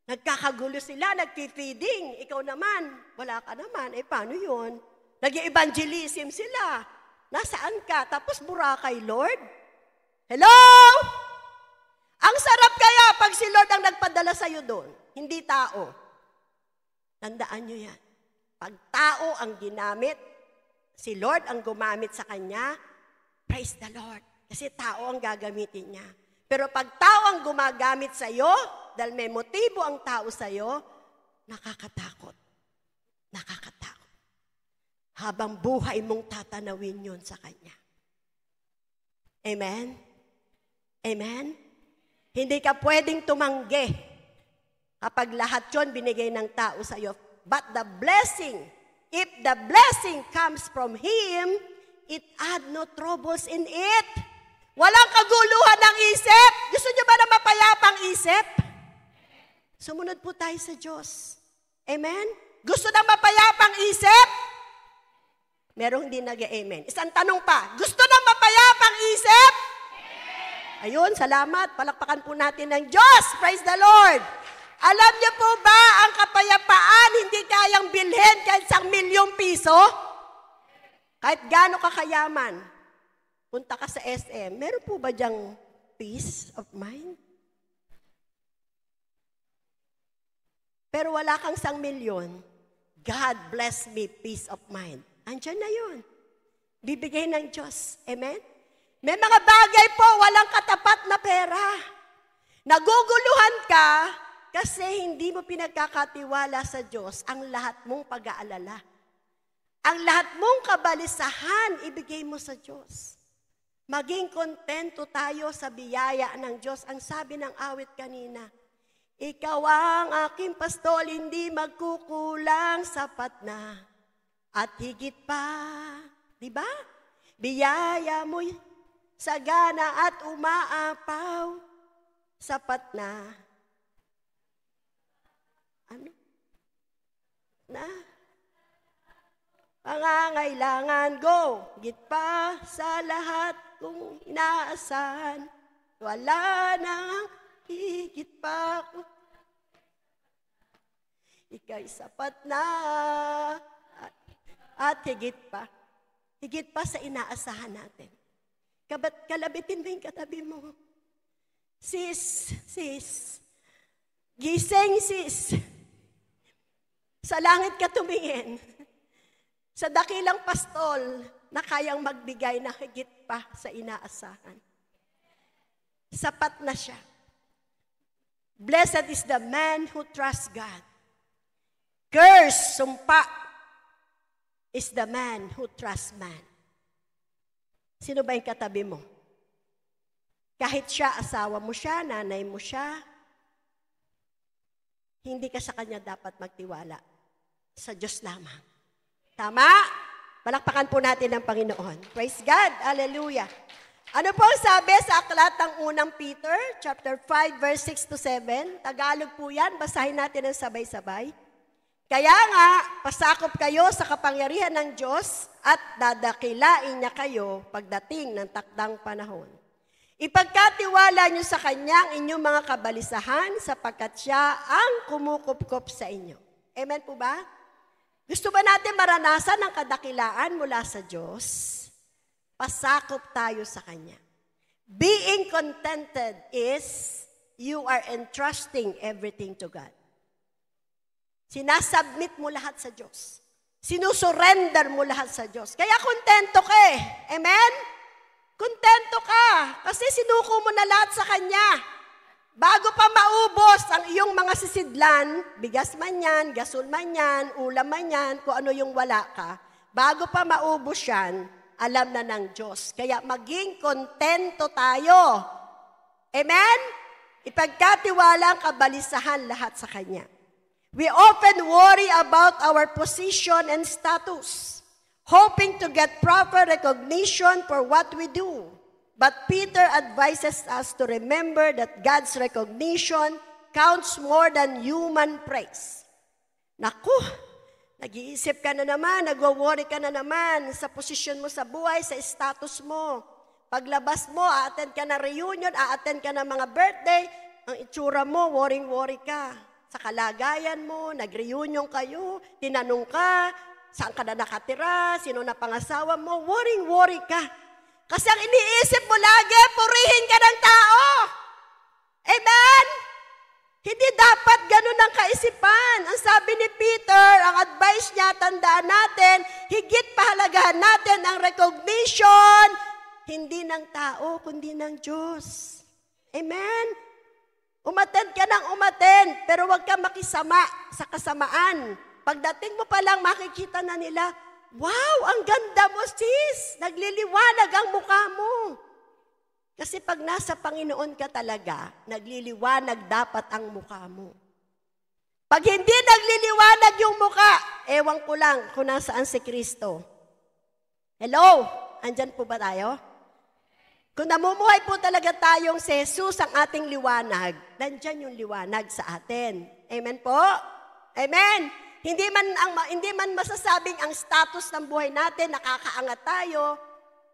Nagkakagulo sila, nagpi-feeding. Ikaw naman, wala ka naman. Eh, paano yun? Nag-evangelism sila. Nasaan ka? Tapos Boracay, Lord? Hello? Ang sarap kaya pag si Lord ang nagpadala sa'yo doon. Hindi tao. Tandaan nyo yan. Pag tao ang ginamit, si Lord ang gumamit sa kanya, praise the Lord. Kasi tao ang gagamitin niya. Pero pag tao ang gumagamit sa iyo, dahil may motibo ang tao sa iyo, nakakatakot. Nakakatakot. Habang buhay mong tatanawin yun sa kanya. Amen? Amen? Hindi ka pwedeng tumanggi kapag lahat yun binigay ng tao sa iyo. But the blessing, if the blessing comes from Him, it add no troubles in it. Walang kaguluhan ng isip. Gusto niyo ba na mapayapang isip? Sumunod po tayo sa Diyos. Amen? Gusto ng mapayapang isip? Merong hindi nag-amen. Isang tanong pa. Gusto ng mapayapang isip? Ayun, salamat. Palakpakan po natin ng Diyos. Praise the Lord. Alam niyo po ba, ang kapayapaan hindi kayang bilhin kahit 1,000,000 piso? Kahit gaano kakayaman. Punta ka sa SM, meron po ba diyang peace of mind? Pero wala kang 1,000,000, God bless me, peace of mind. Andiyan na yun. Bibigay ng Diyos. Amen? May mga bagay po, walang katapat na pera. Naguguluhan ka kasi hindi mo pinagkakatiwala sa Diyos ang lahat mong pag-aalala. Ang lahat mong kabalisahan, ibigay mo sa Diyos. Maging kontento tayo sa biyaya ng Diyos. Ang sabi ng awit kanina, ikaw ang aking pastol, hindi magkukulang, sapat na. At higit pa, di ba? Biyaya mo'y sagana at umaapaw, sapat na. Ano? Na? Pangangailangan, go. Higit pa sa lahat kung inaasahan, wala nang higit pa ako. Ika'y sapat na at higit pa. Higit pa sa inaasahan natin. Kalabitin mo yung katabi mo. Sis, gising sis. Sa langit ka tumingin. Sa dakilang pastol na kayang magbigay na higit pa sa inaasahan. Sapat na siya. Blessed is the man who trusts God. Cursed, sumpa, is the man who trusts man. Sino ba yung katabi mo? Kahit siya, asawa mo siya, nanay mo siya, hindi ka sa kanya dapat magtiwala. Sa Diyos lamang. Tama? Palakpakan po natin ang Panginoon. Praise God. Hallelujah. Ano po ang sabi sa aklat ng unang Peter, chapter 5, verse 6 to 7? Tagalog po yan. Basahin natin ang sabay-sabay. Kaya nga, pasakop kayo sa kapangyarihan ng Diyos at dadakilain niya kayo pagdating ng takdang panahon. Ipagkatiwala niyo sa Kanya ang inyong mga kabalisahan sapagkat Siya ang kumukupkop sa inyo. Amen po ba? Gusto ba natin maranasan ang kadakilaan mula sa Diyos? Pasakop tayo sa Kanya. Being contented is you are entrusting everything to God. Sinasubmit mo lahat sa Diyos. Sinusurrender mo lahat sa Diyos. Kaya kontento ka eh. Amen? Kontento ka. Kasi sinuko mo na lahat sa Kanya. Bago pa maubos ang iyong mga sisidlan, bigas man yan, gasol man yan, ulam man yan, kung ano yung wala ka, bago pa maubos yan, alam na ng Diyos. Kaya maging kontento tayo. Amen? Ipagkatiwala ang kabalisahan lahat sa Kanya. We often worry about our position and status, hoping to get proper recognition for what we do. But Peter advises us to remember that God's recognition counts more than human praise. Naku, nag-iisip ka na naman, nagwo-worry ka na naman sa posisyon mo sa buhay, sa status mo. Paglabas mo, a-attend ka na reunion, a-attend ka na mga birthday, ang itsura mo, worry ka. Sa kalagayan mo, nag-reunion kayo, tinanong ka, saan ka na nakatira, sino na pangasawa mo, worry ka. Kasi ang iniisip mo lagi, purihin ka ng tao. Amen? Hindi dapat ganun ang kaisipan. Ang sabi ni Peter, ang advice niya, tandaan natin, higit pahalagahan natin ang recognition, hindi ng tao, kundi ng Diyos. Amen? Umattend ka ng umattend, pero huwag ka makisama sa kasamaan. Pagdating mo pa lang, makikita na nila, wow, ang ganda mo, sis. Nagliliwanag ang mukha mo. Kasi pag nasa Panginoon ka talaga, nagliliwanag dapat ang mukha mo. Pag hindi nagliliwanag yung mukha, ewan ko lang kung nasaan si Kristo. Hello? Andyan po ba tayo? Kung namumuhay po talaga tayong si Jesus ang ating liwanag, nandyan yung liwanag sa atin. Amen po? Amen? Hindi man masasabing ang status ng buhay natin, nakakaangat tayo,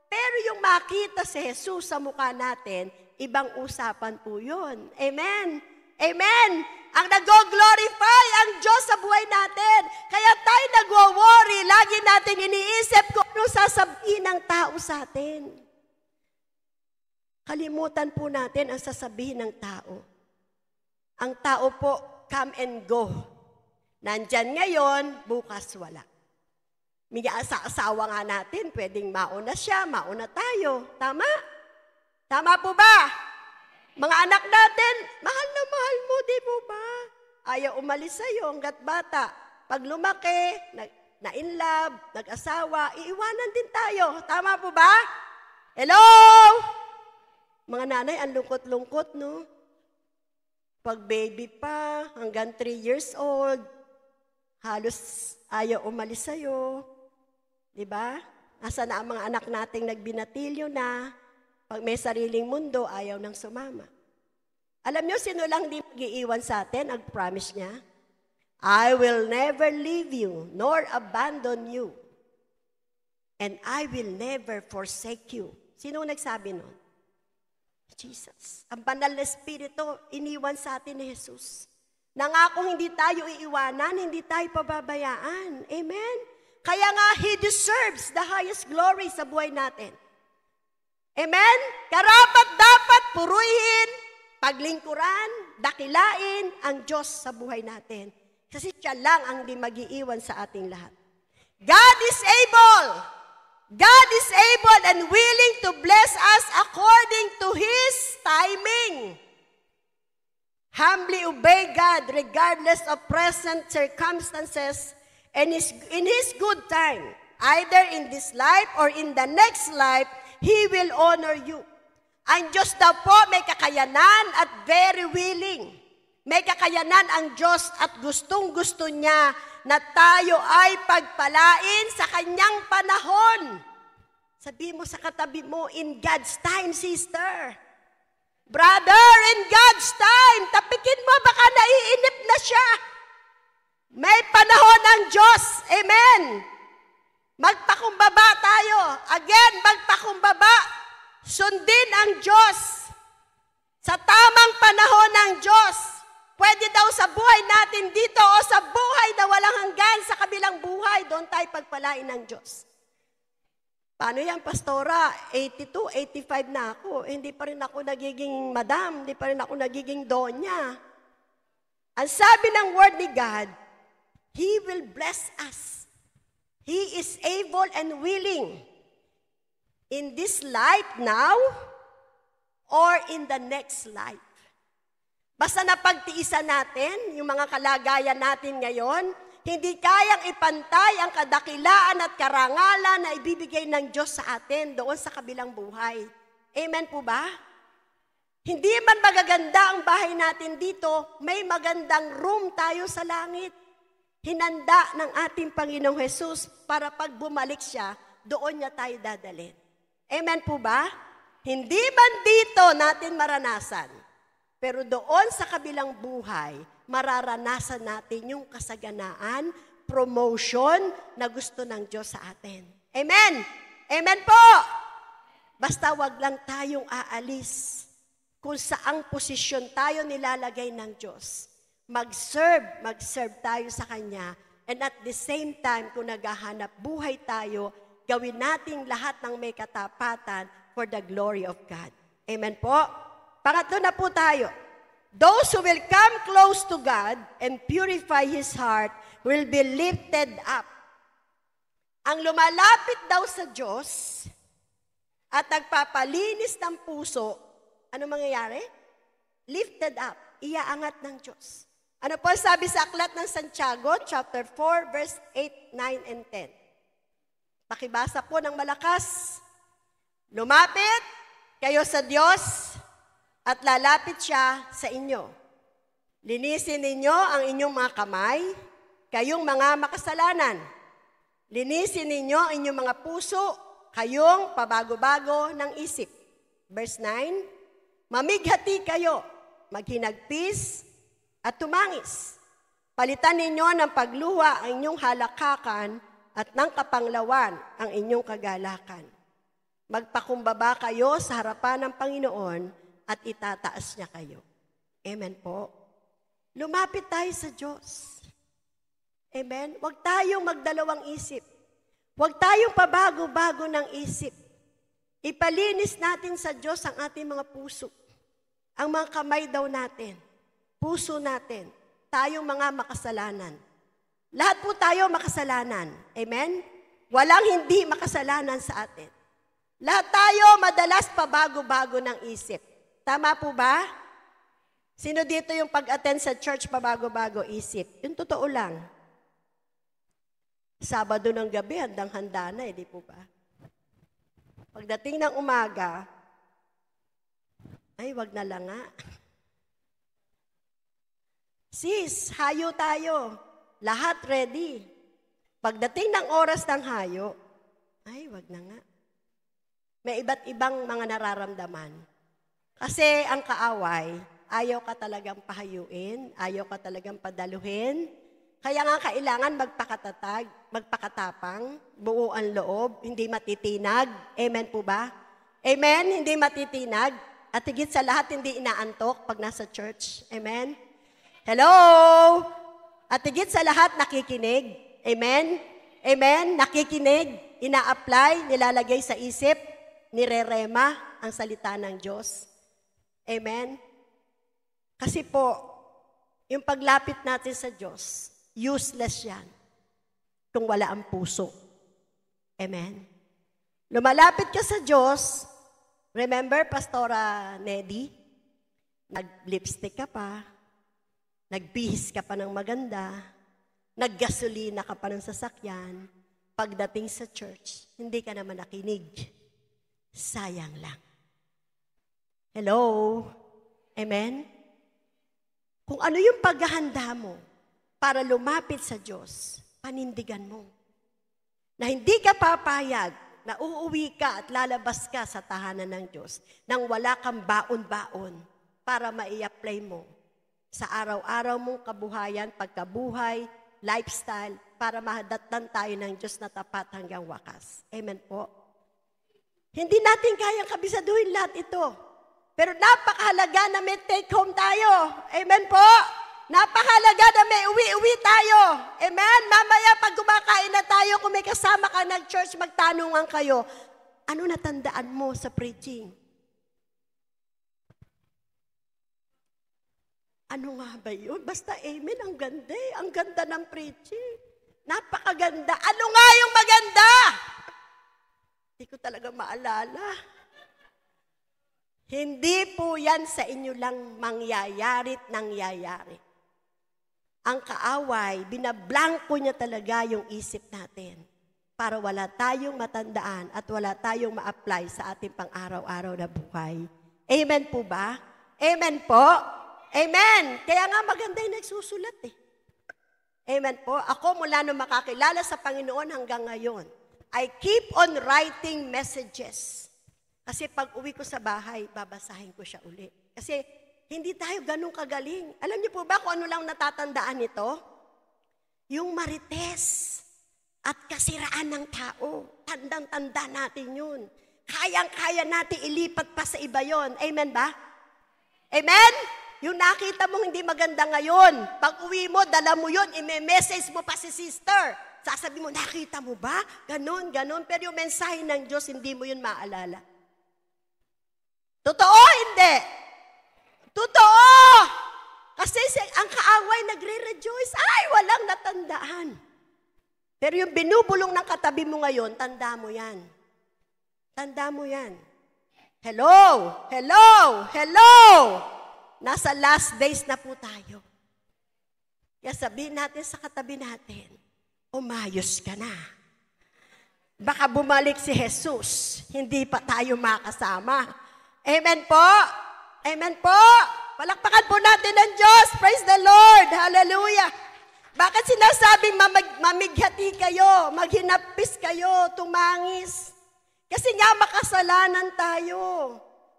pero yung makita si Jesus sa mukha natin, ibang usapan po yun. Amen? Amen? Ang nag-glorify ang Diyos sa buhay natin. Kaya tayo nagwo-worry, lagi natin iniisip kung anong sasabihin ng tao sa atin. Kalimutan po natin ang sasabihin ng tao. Ang tao po, come and go. Nandyan ngayon, bukas wala. May asawa nga natin, pwedeng mauna siya, mauna tayo. Tama? Tama po ba? Mga anak natin, mahal na mahal mo, di po ba? Ayaw umalis sa'yo hanggat bata. Pag lumaki, na-in love, nag-asawa, iiwanan din tayo. Tama po ba? Hello? Mga nanay, ang lungkot-lungkot, no? Pag baby pa, hanggang 3 years old, halos ayaw umalis sa'yo. Diba? Asa na ang mga anak nating nagbinatilyo na, pag may sariling mundo, ayaw nang sumama. Alam nyo, sino lang di mag-iiwan sa atin? Ang promise niya, I will never leave you, nor abandon you. And I will never forsake you. Sino nagsabi nun? Jesus. Ang banal na Espiritu, iniwan sa atin ni Jesus. Nangako hindi tayo iiwanan, hindi tayo pababayaan. Amen? Kaya nga, He deserves the highest glory sa buhay natin. Amen? Karapat dapat purihin, paglingkuran, dakilain ang Diyos sa buhay natin. Kasi siya lang ang di mag-iiwan sa ating lahat. God is able. God is able and willing to bless us according to His timing. Humbly obey God regardless of present circumstances and in His good time. Either in this life or in the next life, He will honor you. Ang Diyos daw po may kakayanan at very willing. May kakayanan ang Diyos at gustong-gusto niya na tayo ay pagpalain sa Kanyang panahon. Sabi mo sa katabi mo, in God's time, sister. Brother, in God's time, tapikin mo, baka naiinip na siya. May panahon ang Diyos. Amen. Magpakumbaba tayo. Again, magpakumbaba. Sundin ang Diyos. Sa tamang panahon ng Diyos. Pwede daw sa buhay natin dito o sa buhay na walang hanggan sa kabilang buhay, doon tayo pagpalain ng Diyos. Paano yan, Pastora? 82, 85 na ako. Hindi pa rin ako nagiging madam. Hindi pa rin ako nagiging donya. Ang sabi ng word ni God, He will bless us. He is able and willing in this life now or in the next life. Basta napagtiisan natin yung mga kalagayan natin ngayon, hindi kayang ipantay ang kadakilaan at karangalan na ibibigay ng Diyos sa atin doon sa kabilang buhay. Amen po ba? Hindi man magaganda ang bahay natin dito, may magandang room tayo sa langit. Hinanda ng ating Panginoong Jesus para pag bumalik siya, doon niya tayo dadalhin. Amen po ba? Hindi man dito natin maranasan, pero doon sa kabilang buhay, mararanasan natin yung kasaganaan, promotion na gusto ng Diyos sa atin. Amen? Amen po! Basta wag lang tayong aalis kung saang posisyon tayo nilalagay ng Diyos. Mag-serve tayo sa Kanya. And at the same time, kung naghahanap buhay tayo, gawin natin lahat ng may katapatan for the glory of God. Amen po? Pangatlo na po tayo. Those who will come close to God and purify His heart will be lifted up. Ang lumalapit daw sa Diyos at nagpapalinis ng puso, ano mangyayari? Lifted up, iaangat ng Diyos. Ano po sabi sa aklat ng Santiago, chapter 4, verse 8, 9, and 10? Pakibasa po ng malakas. Lumapit kayo sa Diyos at lalapit siya sa inyo. Linisin ninyo ang inyong mga kamay, kayong mga makasalanan. Linisin ninyo ang inyong mga puso, kayong pabago-bago ng isip. Verse 9, mamighati kayo, maghinagpis at tumangis. Palitan ninyo ng pagluha ang inyong halakakan at ng kapanglawan ang inyong kagalakan. Magpakumbaba kayo sa harapan ng Panginoon at itataas niya kayo. Amen po. Lumapit tayo sa Diyos. Amen? Huwag tayong magdalawang isip. Huwag tayong pabago-bago ng isip. Ipalinis natin sa Diyos ang ating mga puso. Ang mga kamay daw natin. Puso natin. Tayong mga makasalanan. Lahat po tayo makasalanan. Amen? Walang hindi makasalanan sa atin. Lahat tayo madalas pabago-bago ng isip. Tama po ba? Sino dito yung pag-attend sa church pabago-bago isip? Yung totoo lang. Sabado ng gabi, handang-handa na, di po ba? Pagdating ng umaga, ay, wag na lang nga. Sis, hayo tayo. Lahat ready. Pagdating ng oras ng hayo, ay, wag na nga. May iba't ibang mga nararamdaman. Kasi ang kaaway, ayaw ka talagang pahayuin, ayaw ka talagang padaluhin. Kaya nga kailangan magpakatatag, magpakatapang, buo ang loob, hindi matitinag. Amen po ba? Amen? Hindi matitinag. At higit sa lahat, hindi inaantok pag nasa church. Amen? Hello? At higit sa lahat, nakikinig. Amen? Amen? Nakikinig, ina-apply, nilalagay sa isip, nirerema ang salita ng Diyos. Amen? Kasi po, yung paglapit natin sa Diyos, useless yan kung wala ang puso. Amen? Lumalapit ka sa Diyos, remember, Pastora Nedy, nag-lipstick ka pa, nagbihis ka pa ng maganda, naggasolina ka pa ng sasakyan, pagdating sa church, hindi ka naman nakinig. Sayang lang. Hello? Amen? Kung ano yung paghahanda mo para lumapit sa Diyos, panindigan mo. Na hindi ka papayag na uuwi ka at lalabas ka sa tahanan ng Diyos nang wala kang baon-baon para mai-apply mo sa araw-araw mong kabuhayan, pagkabuhay, lifestyle, para mahadatnan tayo ng Diyos na tapat hanggang wakas. Amen po? Hindi natin kayang kabisaduhin lahat ito. Pero napakahalaga na may take home tayo. Amen po? Napakahalaga na may uwi-uwi tayo. Amen? Mamaya pag kumakain na tayo, kung may kasama ka nag-church, magtanungan kayo, ano natandaan mo sa preaching? Ano nga ba yun? Basta amen, ang ganda eh. Ang ganda ng preaching. Napakaganda. Ano nga yung maganda? Hindi ko talaga maalala. Hindi po yan sa inyo lang mangyayari't nangyayari. Ang kaaway, binablanko niya talaga yung isip natin para wala tayong matandaan at wala tayong ma-apply sa ating pang-araw-araw na buhay. Amen po ba? Amen po? Amen! Kaya nga maganda yung nagsusulat eh. Amen po? Ako mula nung makakilala sa Panginoon hanggang ngayon, I keep on writing messages. Kasi pag uwi ko sa bahay, babasahin ko siya uli. Kasi hindi tayo ganun kagaling. Alam niyo po ba kung ano lang natatandaan nito? Yung marites at kasiraan ng tao. Tandang-tanda natin yun. Kayang-kaya natin ilipat pa sa iba yon. Amen ba? Amen? Yung nakita mong hindi maganda ngayon, pag uwi mo, dala mo yun, i-message mo pa si sister. Sasabi mo, nakita mo ba? Ganon, ganon. Pero yung mensahe ng Diyos, hindi mo yun maalala. Totoo, hindi. Totoo! Kasi ang kaaway nagre-rejoice. Ay, walang natandaan. Pero yung binubulong ng katabi mo ngayon, tanda mo yan. Tanda mo yan. Hello! Hello! Hello! Nasa last days na po tayo. Kaya sabihin natin sa katabi natin, umayos ka na. Baka bumalik si Jesus, hindi pa tayo makasama. Amen po? Amen po? Palakpakan po natin ang Diyos. Praise the Lord. Hallelujah. Bakit sinasabing mamighati kayo, maghinapis kayo, tumangis? Kasi nga makasalanan tayo.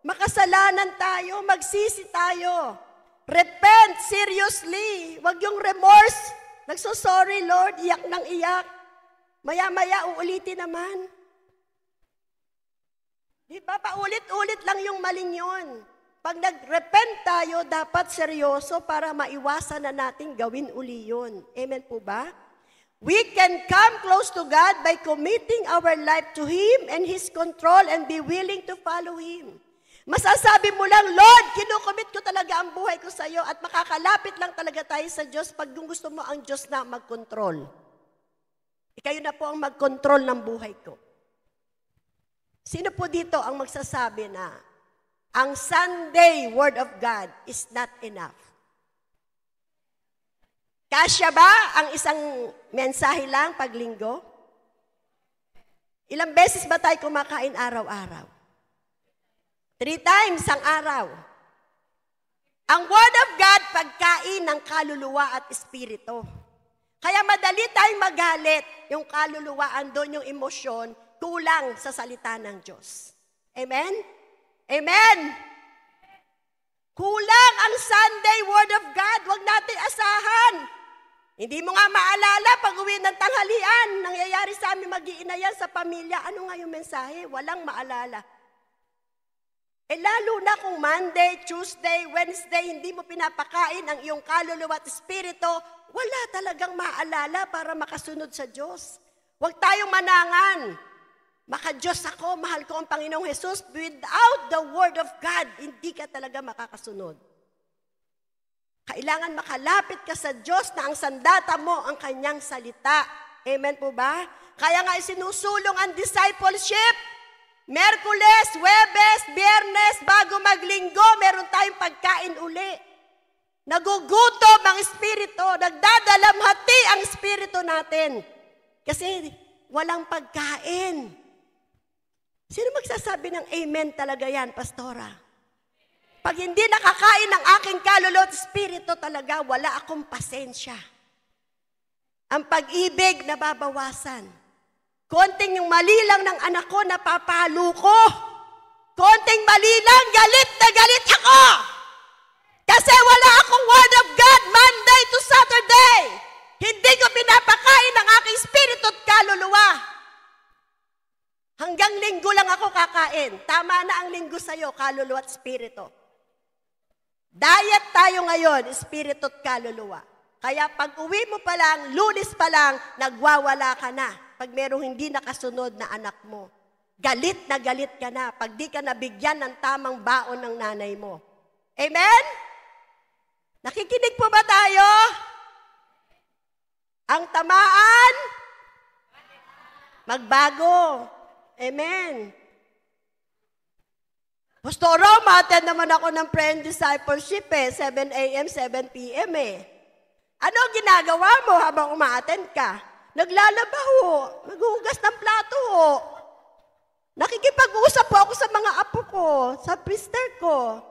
Makasalanan tayo, magsisi tayo. Repent seriously. Huwag yung remorse. Nagsosorry, Lord, iyak ng iyak. Maya-maya, uulitin naman. Di ba? Paulit-ulit lang yung maling yun. Pag nag-repent tayo, dapat seryoso para maiwasan na natin gawin uli yun. Amen po ba? We can come close to God by committing our life to Him and His control and be willing to follow Him. Masasabi mo lang, Lord, kinukomit ko talaga ang buhay ko sa iyo at makakalapit lang talaga tayo sa Diyos pag gusto mo ang Diyos na mag-control. Ikayo na po ang mag-control ng buhay ko. Sino po dito ang magsasabi na ang Sunday Word of God is not enough? Kasya ba ang isang mensahe lang pag linggo? Ilang beses ba tayo kumakain araw-araw? 3 times ang araw. Ang Word of God, pagkain ng kaluluwa at espiritu. Kaya madali tayong magalit. Yung kaluluwa, andon yung emosyon, kulang sa salita ng Diyos. Amen? Amen? Kulang ang Sunday Word of God. Huwag natin asahan. Hindi mo nga maalala pag uwi ng tanghalian, nangyayari sa amin mag-iina yan sa pamilya. Ano nga yung mensahe? Walang maalala. Lalo na kung Monday, Tuesday, Wednesday, hindi mo pinapakain ang iyong kaluluwa at espiritu, wala talagang maalala para makasunod sa Diyos. Huwag tayong manangan. Maka-Diyos ako, mahal ko ang Panginoong Jesus. Without the Word of God, hindi ka talaga makakasunod. Kailangan makalapit ka sa Diyos na ang sandata mo ang kanyang salita. Amen po ba? Kaya nga isinusulong ang discipleship. Merkules, Huwebes, Biyernes, bago maglinggo, meron tayong pagkain uli. Nagugutom ang espiritu, nagdadalamhati ang espiritu natin. Kasi walang pagkain. Sino magsasabi ng amen talaga yan, Pastora? Pag hindi nakakain ng aking kaluluwa at espiritu talaga, wala akong pasensya. Ang pag-ibig nababawasan. Konting yung mali lang ng anak ko, napapalo ko. Konting mali lang, galit na galit ako. Kasi wala akong Word of God Monday to Saturday. Hindi ko pinapakain ang aking espiritu at kaluluwa. Hanggang linggo lang ako kakain. Tama na ang linggo sa'yo, kaluluwa at espiritu. Diet tayo ngayon, espiritu at kaluluwa. Kaya pag uwi mo pa lang, Lunes pa lang, nagwawala ka na. Pag merong hindi nakasunod na anak mo. Galit na galit ka na pag di ka nabigyan ng tamang baon ng nanay mo. Amen? Nakikinig po ba tayo? Ang tamaan, magbago. Amen. Pastora, ma-attend naman ako ng prayer and discipleship 7 a.m., 7 p.m. Ano ginagawa mo habang uma-attend ka? Naglalaba ho, maghuhugas ng plato ho. Nakikipag-usap po ako sa mga apo ko, sa priester ko.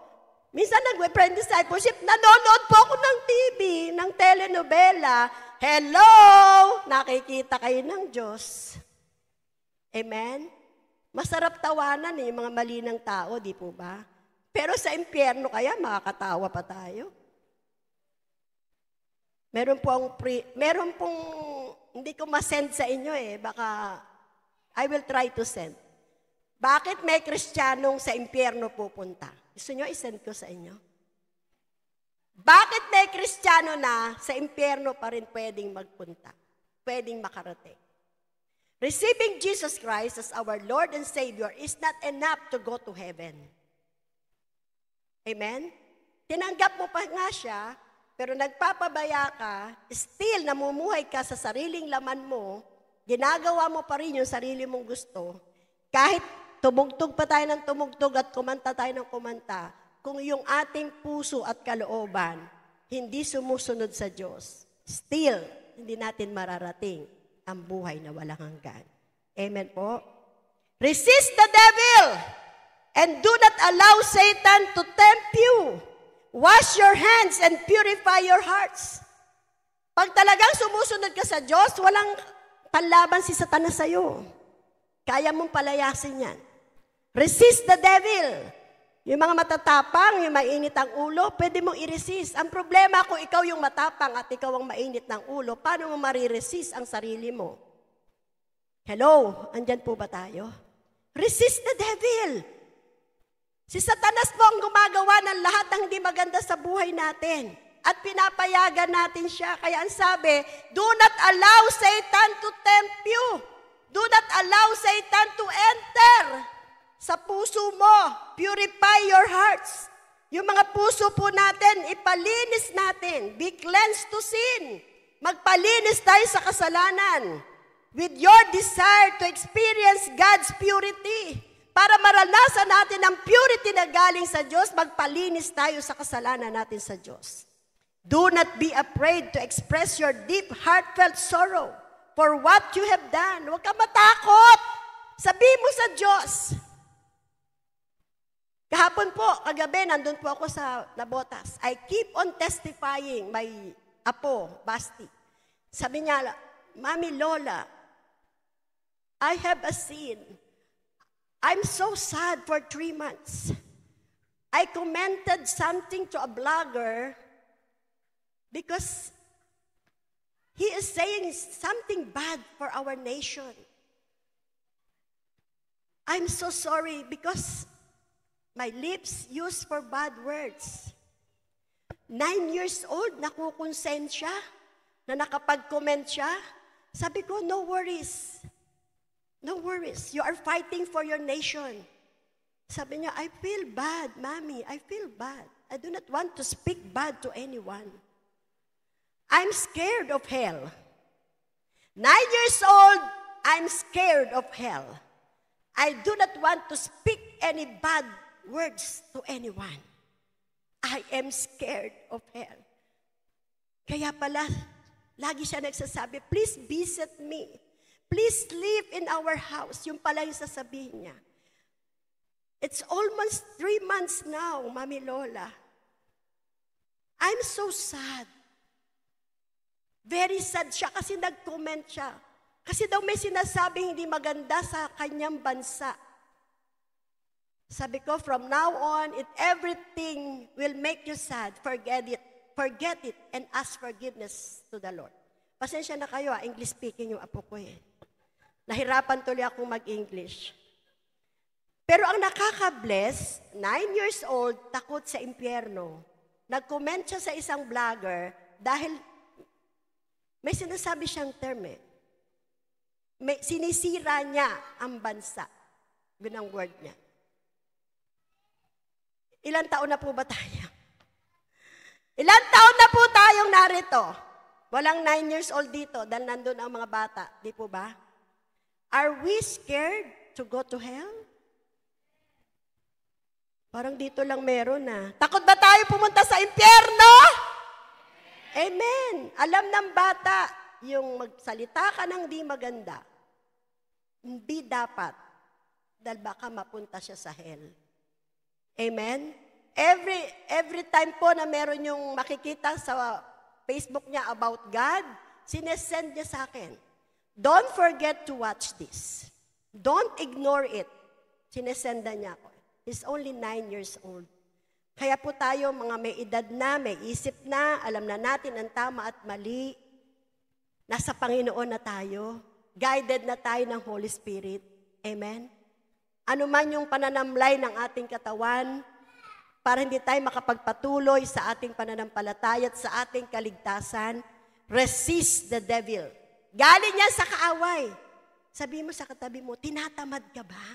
Minsan nag-prayer and discipleship, nanonood po ako ng TV, ng telenovela. Hello! Nakikita kayo ng Diyos. Amen? Masarap tawanan yung mga mali ng tao, di po ba? Pero sa impyerno kaya, makakatawa pa tayo. Meron pong, hindi ko masend sa inyo baka, I will try to send. Bakit may Kristiyanong sa impyerno pupunta? Gusto nyo isend ko sa inyo? Bakit may Kristiyano na sa impyerno pa rin pwedeng magpunta? Pwedeng makarating? Receiving Jesus Christ as our Lord and Savior is not enough to go to heaven. Amen? Tinanggap mo pa nga siya, pero nagpapabaya ka, still namumuhay ka sa sariling laman mo, ginagawa mo pa rin yung sarili mong gusto, kahit tumugtog pa tayo ng tumugtog at kumanta tayo ng kumanta, kung yung ating puso at kalooban hindi sumusunod sa Diyos, still, hindi natin mararating ang buhay na walang hanggan. Amen po? Resist the devil and do not allow Satan to tempt you. Wash your hands and purify your hearts. Pag talagang sumusunod ka sa Diyos, walang panlaban si Satanas sa'yo. Kaya mong palayasin yan. Resist the devil. Yung mga matatapang, yung mainit ang ulo, pwede mong i-resist. Ang problema kung ikaw yung matapang at ikaw ang mainit ng ulo, paano mo mariresist ang sarili mo? Hello? Andyan po ba tayo? Resist the devil. Si Satanas po ang gumagawa ng lahat ng hindi maganda sa buhay natin. At pinapayagan natin siya. Kaya ang sabi, do not allow Satan to tempt you. Do not allow Satan to enter sa puso mo. Purify your hearts. Yung mga puso po natin, ipalinis natin. Be cleansed to sin. Magpalinis tayo sa kasalanan. With your desire to experience God's purity. Para maranasan natin ang purity na galing sa Diyos, magpalinis tayo sa kasalanan natin sa Diyos. Do not be afraid to express your deep, heartfelt sorrow for what you have done. Huwag ka matakot. Sabihin mo sa Diyos. Kahapon po, kagabi, nandun po ako sa Nabotas. I keep on testifying, my apo, Basti. Sabi niya, Mami Lola, I have a sin. I'm so sad for 3 months. I commented something to a blogger because he is saying something bad for our nation. I'm so sorry because my lips used for bad words. 9 years old, nakukonsent siya, na nakapag-comment siya. Sabi ko, no worries. No worries. You are fighting for your nation. Sabi niya, I feel bad, Mommy. I feel bad. I do not want to speak bad to anyone. I'm scared of hell. 9 years old, I'm scared of hell. I do not want to speak any bad words to anyone. I am scared of hell. Kaya pala, lagi siya nagsasabi, please visit me. Please live in our house. Yung pala yung sasabihin niya. It's almost 3 months now, Mami Lola. I'm so sad. Very sad siya kasi nag-comment siya. Kasi daw may sinasabing hindi maganda sa kanyang bansa. Sabi ko, from now on, if everything will make you sad, forget it, and ask forgiveness to the Lord. Pasensya na kayo, English speaking yung apo ko eh. Nahirapan tuloy akong mag-English. Pero ang nakaka-bless, 9 years old, takot sa impyerno. Nag-comment siya sa isang vlogger dahil may sinasabi siyang term eh. Sinisira niya ang bansa. Yun ang word niya. Ilan taon na po ba tayo? Ilan taon na po tayong narito? Walang 9 years old dito dahil nandun ang mga bata. Di po ba? Are we scared to go to hell? Parang dito lang meron na. Takot ba tayo pumunta sa impyerno? Amen. Alam ng bata, yung magsalita ka ng di maganda, hindi dapat dahil baka mapunta siya sa hell. Amen? Every time po na meron yung makikita sa Facebook niya about God, sinesend niya sa akin. Don't forget to watch this. Don't ignore it. Sinesenda niya ako. He's only 9 years old. Kaya po tayo, mga may edad na, may isip na, alam na natin ang tama at mali. Nasa Panginoon na tayo. Guided na tayo ng Holy Spirit. Amen? Ano man yung pananamlay ng ating katawan, para hindi tayo makapagpatuloy sa ating pananampalataya at sa ating kaligtasan, resist the devil. Galing yan sa kaaway. Sabi mo sa katabi mo, tinatamad ka ba?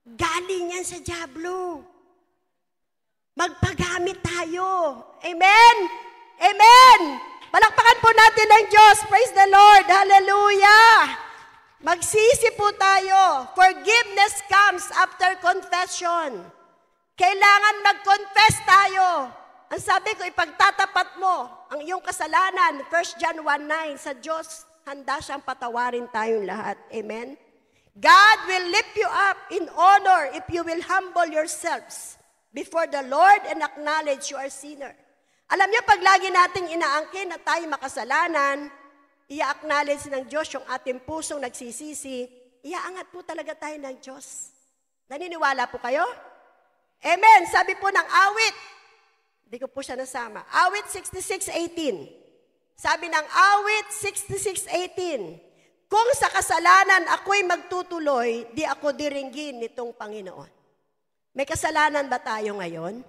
Galing yan sa dyablo. Magpagamit tayo. Amen? Amen! Palakpakan po natin ang Diyos. Praise the Lord. Hallelujah! Magsisi po tayo. Forgiveness comes after confession. Kailangan mag-confess tayo. Ang sabi ko, ipagtatapat mo ang iyong kasalanan. 1 John 1:9, sa Diyos, handa siyang patawarin tayong lahat. Amen? God will lift you up in honor if you will humble yourselves before the Lord and acknowledge you are sinner. Alam niyo, pag lagi nating inaangkin na tayo makasalanan, i-acknowledge ng Diyos yung ating pusong nagsisisi, iaangat po talaga tayo ng Diyos. Naniniwala po kayo? Amen. Sabi po ng awit, hindi ko po siya nasama, awit 66:18. Sabi ng awit 66:18, kung sa kasalanan ako'y magtutuloy, di ako diringgin nitong Panginoon. May kasalanan ba tayo ngayon?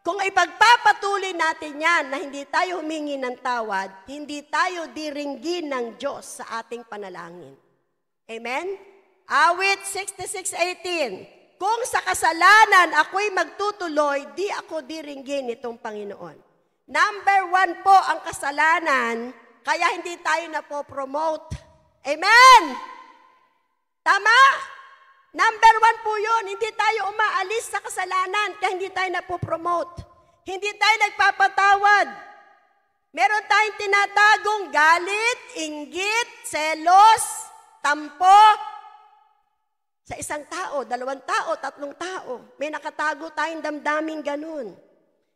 Kung ipagpapatuloy natin yan na hindi tayo humingi ng tawad, hindi tayo diringgin ng Diyos sa ating panalangin. Amen? Awit 66:18, kung sa kasalanan ako'y magtutuloy, di ako diringgin itong Panginoon. Number 1 po ang kasalanan, kaya hindi tayo napopromote. Amen? Tama? Number 1 po yun, hindi tayo umaalis sa kasalanan kaya hindi tayo napopromote. Hindi tayo nagpapatawad. Meron tayong tinatagong galit, inggit, selos, tampo. Sa isang tao, 2 tao, 3 tao. May nakatago tayong damdaming ganun.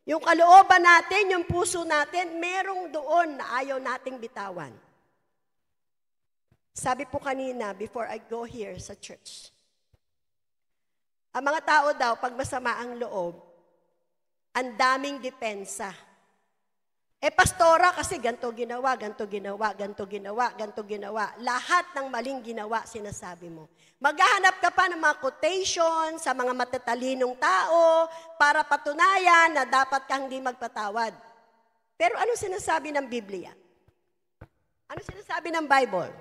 Yung kalooban natin, yung puso natin, merong doon na ayaw nating bitawan. Sabi po kanina, before I go here sa church, ang mga tao daw, pag masama ang loob, ang daming depensa. Pastora, kasi ganito ginawa, ganito ginawa, ganito ginawa, ganito ginawa. Lahat ng maling ginawa, sinasabi mo. Maghahanap ka pa ng mga quotation sa mga matatalinong tao para patunayan na dapat kang hindi magpatawad. Pero ano sinasabi ng Biblia? Ano sinasabi ng Bible?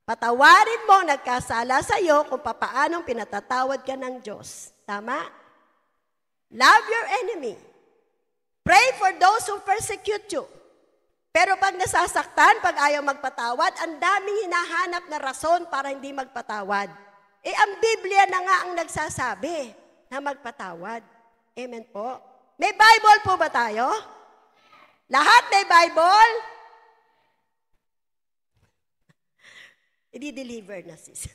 Patawarin mo ang nagkasala sa iyo kung papaanong pinatatawad ka ng Diyos. Tama? Love your enemy. Pray for those who persecute you. Pero pag nasasaktan, pag ayaw magpatawad, ang daming hinahanap na rason para hindi magpatawad. Ang Biblia na nga ang nagsasabi na magpatawad. Amen po? May Bible po ba tayo? Lahat may Bible? I-deliver na sis.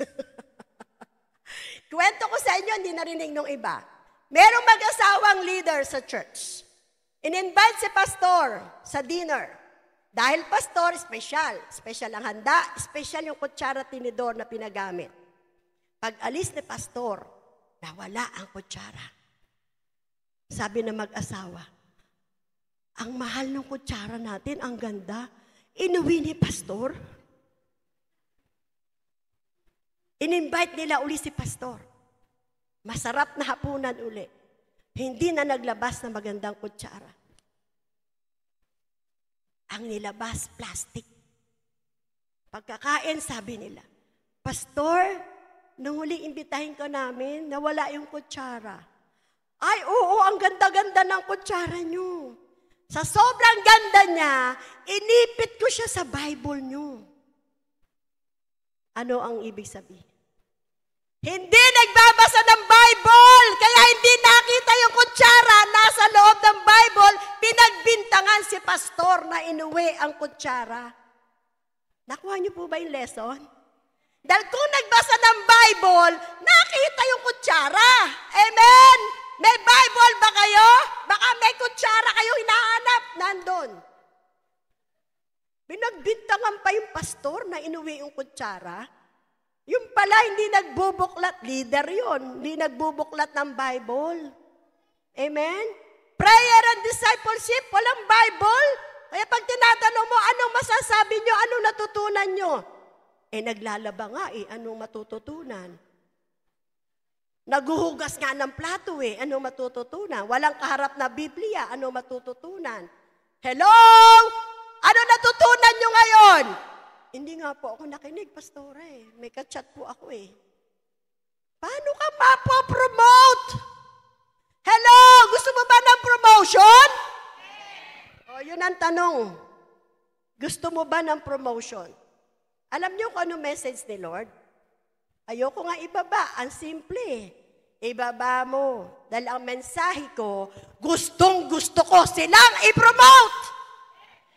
Kwento ko sa inyo, hindi narinig nung iba. Merong mag-asawang leader sa church. In-invite si pastor sa dinner. Dahil pastor, special. Special ang handa, special yung kutsara tinidor na pinagamit. Pag alis ni pastor, nawala ang kutsara. Sabi na mag-asawa, ang mahal ng kutsara natin, ang ganda, inuwi ni pastor. In-invite nila uli si pastor. Masarap na hapunan uli. Hindi na naglabas ng magandang kutsara. Ang nilabas, plastic. Pagkakain, sabi nila, Pastor, nung huli imbitahin ka namin, nawala yung kutsara. Ay, oo, ang ganda-ganda ng kutsara nyo. Sa sobrang ganda niya, inipit ko siya sa Bible nyo. Ano ang ibig sabihin? Hindi nagbabasa ng Bible, kaya hindi nakita yung kutsara nasa loob ng Bible, pinagbintangan si pastor na inuwi ang kutsara. Nakuha niyo po ba yung lesson? Dahil kung nagbasa ng Bible, nakita yung kutsara. Amen? May Bible ba kayo? Baka may kutsara kayo hinahanap. Nandun. Pinagbintangan pa yung pastor na inuwi yung kutsara. Yung pala hindi nagbubuklat, leader yon, hindi nagbubuklat ng Bible. Amen? Prayer and discipleship, walang Bible. Kaya pag tinatanong mo, anong masasabi nyo, anong natutunan nyo? Naglalaba nga anong matututunan? Naguhugas nga ng plato anong matututunan? Walang kaharap na Biblia, anong matututunan? Hello? Ano natutunan nyo ngayon? Hindi nga po ako nakinig, Pastora. May kachat po ako Paano ka mapopromote? Hello! Gusto mo ba ng promotion? O, yun ang tanong. Gusto mo ba ng promotion? Alam niyo kung ano message ni Lord? Ayoko nga ibaba. Ang simple. Ibaba mo. Dahil ang mensahe ko, gustong-gusto ko silang i-promote.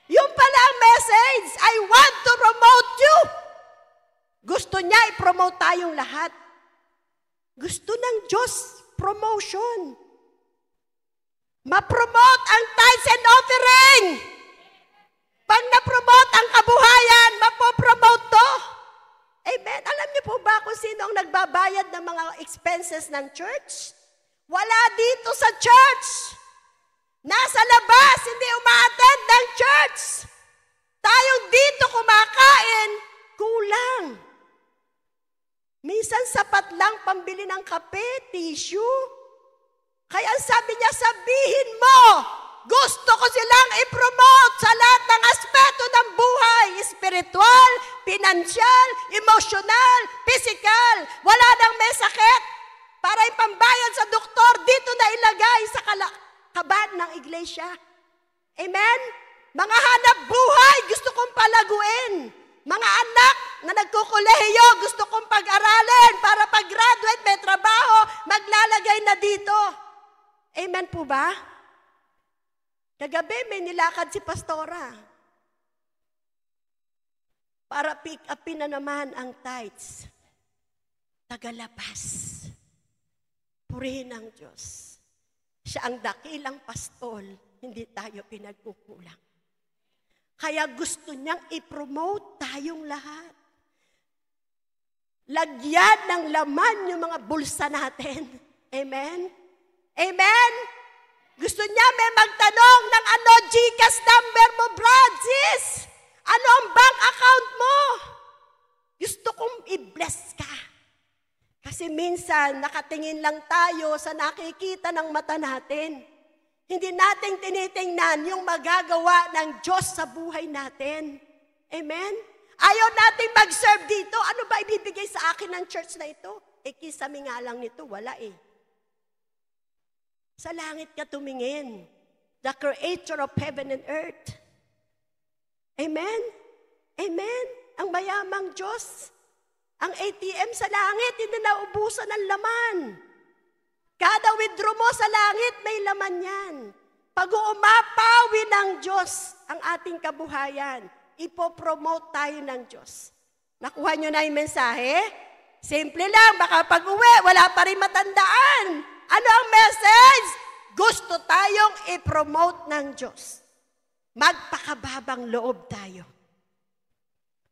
Yung pala ang message. I want to promote you. Gusto niya i-promote tayong lahat. Gusto ng Diyos promotion. Ma-promote ang tithes and offering. Pag na-promote ang kabuhayan, mapopromote to. Amen. Alam niyo po ba kung sino ang nagbabayad ng mga expenses ng church? Wala dito sa church. Nasa labas, hindi umaattend ng church. Tayong dito kumakain, kulang. Minsan sapat lang pambili ng kape, tissue. Kaya sabi niya, sabihin mo, gusto ko silang i-promote sa lahat ng aspeto ng buhay. Spiritual, financial, emotional, physical. Wala nang may sakit. Para ipambayad sa doktor, dito na ilagay sa kaban ng iglesia. Amen? Mga hanap buhay, gusto kong palaguin. Mga anak na nagkukolehiyo, gusto kong pag-aralin para pag-graduate, may trabaho, maglalagay na dito. Amen po ba? Kagabi may nilakad si Pastora para pick upin na naman ang tithes. Tagalabas. Purihin ang Diyos. Siya ang dakilang pastol, hindi tayo pinagkukulang. Kaya gusto niyang i-promote tayong lahat. Lagyan ng laman yung mga bulsa natin. Amen? Amen? Gusto niya may magtanong ng ano, GCash number mo, Brad, sis? Ano ang bank account mo? Gusto kong i-bless ka. Kasi minsan, nakatingin lang tayo sa nakikita ng mata natin. Hindi natin tinitingnan yung magagawa ng Diyos sa buhay natin. Amen? Ayaw natin mag-serve dito. Ano ba ibibigay sa akin ng church na ito? Kisame nga lang nito, wala eh. Sa langit ka tumingin. The creator of heaven and earth. Amen? Amen? Ang mayamang Diyos. Ang ATM sa langit, hindi naubusan ng laman. Kada withdraw mo sa langit, may laman yan. Pag umapawi ng Diyos ang ating kabuhayan, ipopromote tayo ng Diyos. Nakuha nyo na yung mensahe? Simple lang, baka pag-uwi, wala pa rin matandaan. Ano ang message? Gusto tayong i-promote ng Diyos. Magpakababang loob tayo.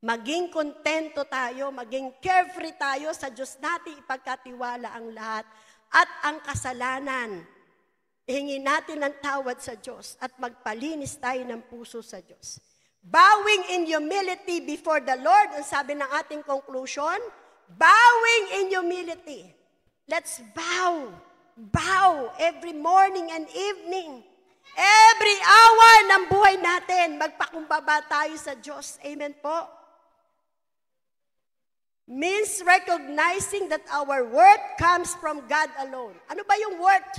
Maging kontento tayo, maging carefree tayo sa Diyos natin, ipagkatiwala ang lahat. At ang kasalanan, ihingin natin ng tawad sa Diyos at magpalinis tayo ng puso sa Diyos. Bowing in humility before the Lord, ang sabi ng ating conclusion, bowing in humility. Let's bow. Bow every morning and evening. Every hour ng buhay natin, magpakumbaba tayo sa Diyos. Amen po. Means recognizing that our worth comes from God alone. Ano ba yung worth?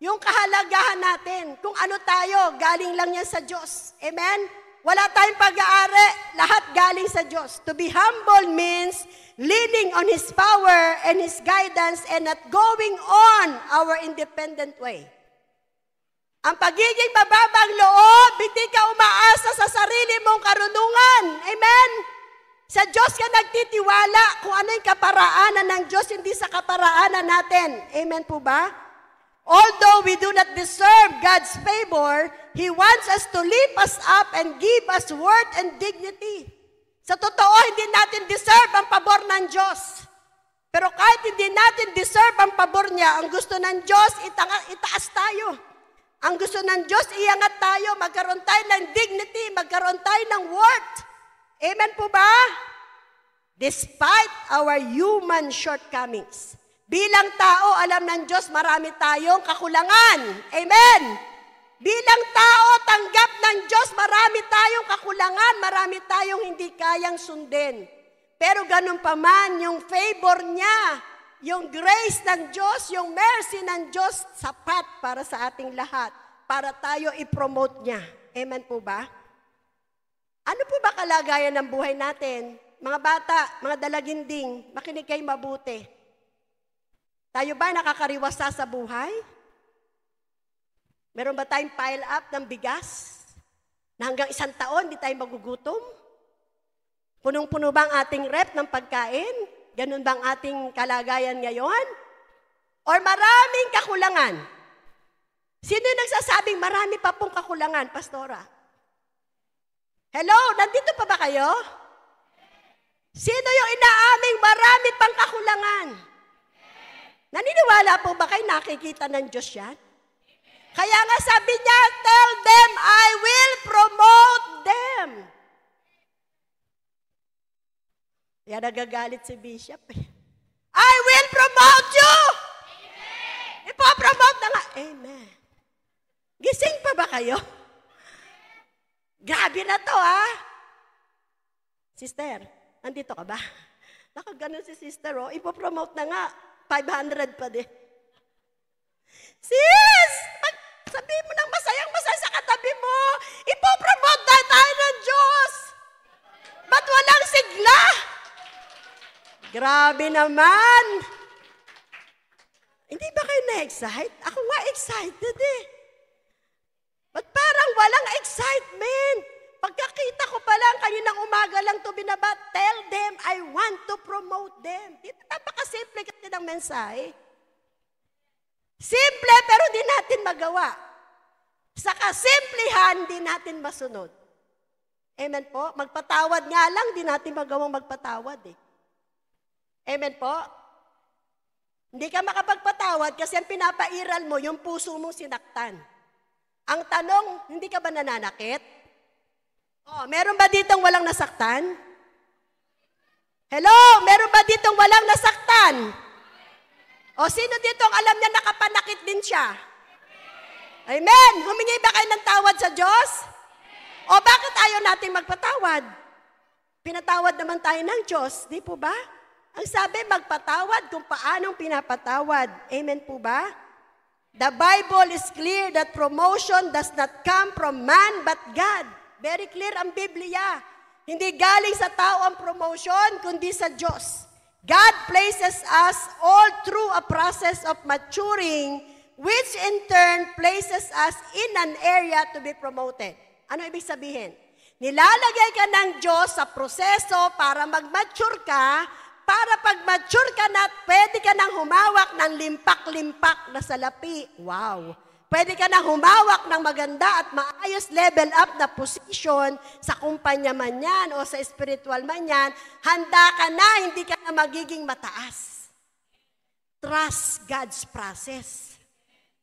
Yung kahalagahan natin. Kung ano tayo, galing lang yan sa Diyos. Amen? Wala tayong pag-aari. Lahat galing sa Diyos. To be humble means leaning on His power and His guidance and not going on our independent way. Ang pagiging mababang loob, hindi ka umaasa sa sarili mong karunungan. Amen? Sa Diyos ka nagtitiwala kung ano yung kaparaanan ng Diyos, hindi sa kaparaanan natin. Amen po ba? Although we do not deserve God's favor, He wants us to lift us up and give us worth and dignity. Sa totoo, hindi natin deserve ang pabor ng Diyos. Pero kahit hindi natin deserve ang pabor niya, ang gusto ng Diyos, itaas tayo. Ang gusto ng Diyos, iangat tayo, magkaroon tayo ng dignity, magkaroon tayo ng worth. Amen po ba? Despite our human shortcomings. Bilang tao, alam ng Diyos, marami tayong kakulangan. Amen? Bilang tao, tanggap ng Diyos, marami tayong kakulangan, marami tayong hindi kayang sundin. Pero ganun pa man, yung favor niya, yung grace ng Diyos, yung mercy ng Diyos, sapat para sa ating lahat, para tayo i-promote niya. Amen po ba? Ano po ba kalagayan ng buhay natin? Mga bata, mga dalaginding, makinig kayo mabuti. Tayo ba nakakariwasa sa buhay? Meron ba tayong pile up ng bigas? Na hanggang 1 taon, di tayo magugutom? Punong-puno ba ang ating rep ng pagkain? Ganun ba ang ating kalagayan ngayon? Or maraming kakulangan? Sino yung nagsasabing marami pa pong kakulangan, Pastora? Hello, nandito pa ba kayo? Sino yung inaaming marami pang kakulangan? Naniniwala po ba kayo nakikita ng Diyos yan? Kaya nga sabi niya, tell them, I will promote them. Yan nagagalit si Bishop. I will promote you! Amen. Ipopromote na nga. Amen. Gising pa ba kayo? Grabe na to, ha? Sister, nandito ka ba? Nakaganon si sister, oh. Ipopromote na nga. 500 pa din. Sis! Sabihin mo ng masayang-masaya sa katabi mo. Ipopromote na tayo ng Diyos. Ba't walang sigla? Grabe naman. Hindi ba kayo na-excite? Ako nga excited eh. Ba't parang walang excitement? Pagkakita ko pa lang, kaninang umaga lang ito binaba, tell them, I want to promote them. Napakasimple kasi ng mensahe. Simple pero di natin magawa. Sa kasimplihan, di natin masunod. Amen po? Magpatawad nga lang, di natin magawang magpatawad eh. Amen po? Hindi ka makapagpatawad kasi ang pinapairal mo, yung puso mong sinaktan. Ang tanong, hindi ka ba nananakit? Oh, meron ba ditong walang nasaktan? Hello? Meron ba ditong walang nasaktan? O sino dito ang alam niya nakapanakit din siya? Amen! Humingi ba kayo ng tawad sa Diyos? O bakit ayaw natin magpatawad? Pinatawad naman tayo ng Diyos, di po ba? Ang sabi, magpatawad kung paanong pinapatawad. Amen po ba? The Bible is clear that promotion does not come from man but God. Very clear ang Biblia. Hindi galing sa tao ang promotion, kundi sa Diyos. God places us all through a process of maturing, which in turn places us in an area to be promoted. Ano ibig sabihin? Nilalagay ka ng Diyos sa proseso para mag-mature ka, para pag-mature ka na, pwede ka nang humawak ng limpak-limpak na salapi. Wow! Pwede ka nang humawak ng maganda at maayos level up na position sa kumpanya man yan o sa spiritual man yan. Handa ka na, hindi ka na magiging mataas. Trust God's process.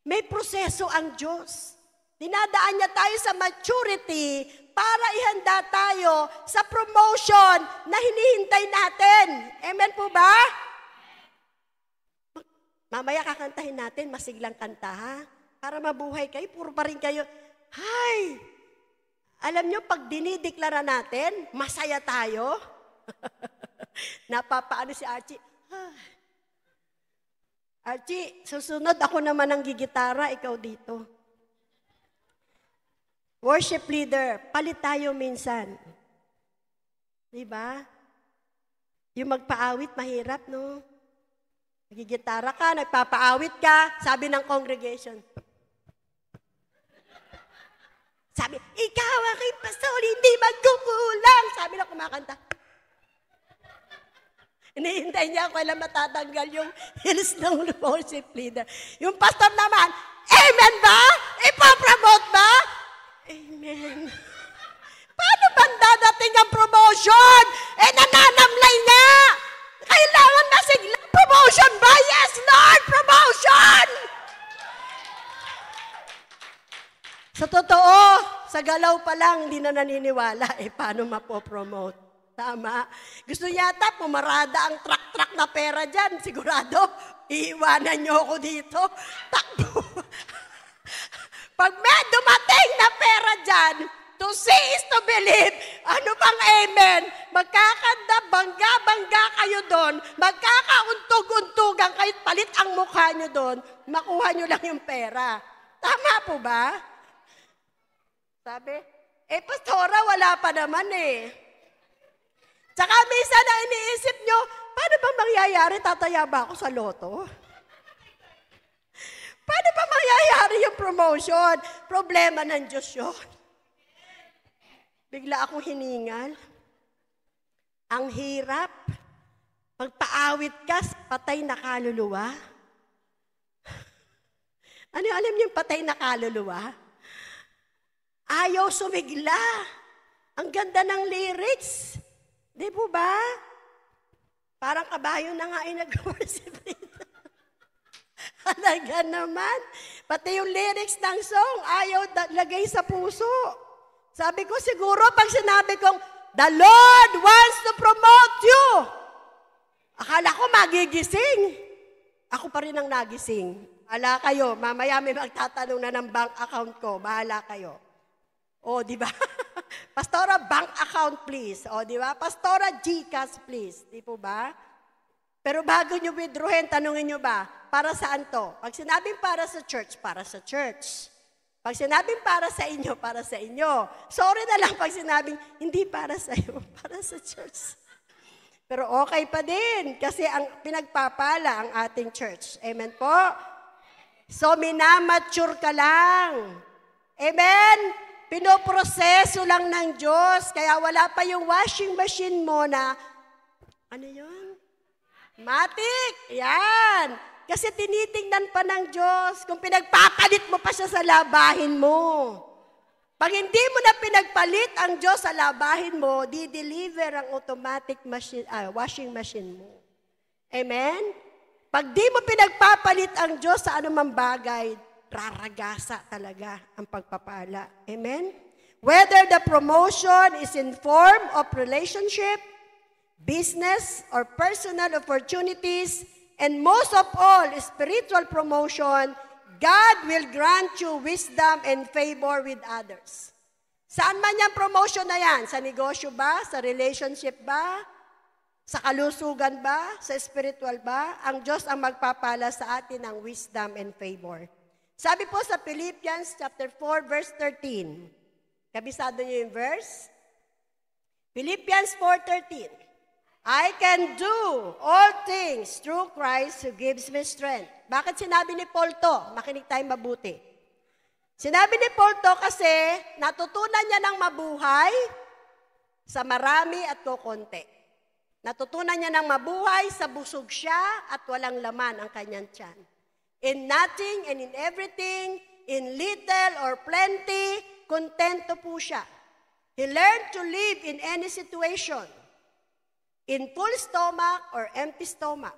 May proseso ang Diyos. Dinadaan niya tayo sa maturity para ihanda tayo sa promotion na hinihintay natin. Amen po ba? Mamaya kakantahin natin, masiglang kanta ha? Para mabuhay kayo, puro pa rin kayo. Hay! Alam nyo, pag dinideklara natin, masaya tayo. Napapaano si Archie? Archie, susunod ako naman ang gigitara, ikaw dito. Worship leader, palit tayo minsan. Diba? Yung magpaawit, mahirap, no? Nagigitara ka, nagpapaawit ka, sabi ng congregation. Sabi, ikaw aking pastor, hindi magkukulang. Sabi na kumakanta. Hinihintay niya ako kailan matatanggal yung heels ng worship leader. Yung pastor naman, amen ba? Ipopromote ba? Amen. Paano ba dadating ang promotion? Nananamlay nga. Kailangan masigla. Promotion ba? Yes, Lord, promotion! Sa totoo, sa galaw pa lang, hindi na naniniwala. Paano mapopromote? Tama. Gusto yata, pumarada ang truck-truck na pera dyan. Sigurado, iiwanan niyo ako dito. Takbo. Pag may dumating na pera dyan, to see is to believe. Ano bang amen? Magkakanda magbangga-bangga kayo doon, magkakauntog-untugan kahit palit ang mukha nyo doon, makuha nyo lang yung pera. Tama po ba? Sabi, pastora, wala pa naman eh. Tsaka minsan na iniisip nyo, paano ba mangyayari, tataya ba ako sa loto? Paano ba mangyayari yung promotion? Problema ng Diyos yun. Bigla akong hiningal. Ang hirap. Magpaawit ka sa patay na kaluluwa. Ano alam niyo yung patay na kaluluwa? Ayaw sumigla. Ang ganda ng lyrics. Di po ba? Parang kabayo na nga nag-worship dito. Halaga naman. Pati yung lyrics ng song, ayaw lagay sa puso. Sabi ko siguro pag sinabi kong, the Lord wants to promote you. Akala ko magigising. Ako pa rin ang nagising. Bahala kayo. Mamaya may magtatanong na ng bank account ko. Bahala kayo. O, di ba? Pastora, bank account please. O, di ba? Pastora, GCash please. Di po ba? Pero bago nyo withdrawin, tanungin nyo ba, para saan to? Pag sinabing para sa church, para sa church. Pag sinabing para sa inyo, para sa inyo. Sorry na lang pag sinabing hindi para sa iyo, para sa church. Pero okay pa din kasi ang pinagpapala ang ating church. Amen po? So, minamature ka lang. Amen? Pinoproseso lang ng Diyos. Kaya wala pa yung washing machine mo na, ano yun? Matik. Yan. Kasi tinitingnan pa ng Diyos kung pinagpapalit mo pa siya sa labahin mo. Pag hindi mo na pinagpalit ang Diyos sa labahin mo, di-deliver ang automatic machine, washing machine mo. Amen? Pag di mo pinagpapalit ang Diyos sa anumang bagay, raragasa talaga ang pagpapala. Amen? Whether the promotion is in form of relationship, business, or personal opportunities, and most of all, spiritual promotion, God will grant you wisdom and favor with others. Saan man yung promotion na yan? Sa negosyo ba? Sa relationship ba? Sa kalusugan ba? Sa spiritual ba? Ang Diyos ang magpapala sa atin ng wisdom and favor. Sabi po sa Philippians chapter 4, verse 13. Kabisado niyo yung verse? Philippians 4:13. I can do all things through Christ who gives me strength. Bakit sinabi ni Paul to? Makinig tayo mabuti. Sinabi ni Paul to kasi natutunan niya ng mabuhay sa marami at kokonti. Natutunan niya ng mabuhay sa busog siya at walang laman ang kanyang tiyan. In nothing and in everything, in little or plenty, kontento po siya. He learned to live in any situation. In full stomach or empty stomach.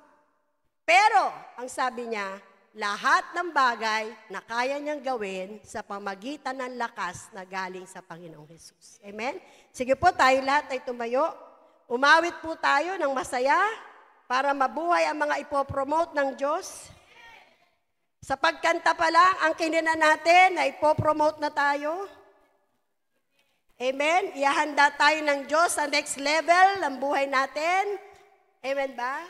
Pero, ang sabi niya, lahat ng bagay na kaya niyang gawin sa pamagitan ng lakas na galing sa Panginoong Jesus. Amen? Sige po, tayo lahat ay tumayo. Umawit po tayo ng masaya para mabuhay ang mga ipopromote ng Diyos. Sa pagkanta pa lang, ang kinina natin na ipopromote na tayo. Amen? Ihahanda tayo ng Diyos sa next level ng buhay natin. Amen ba?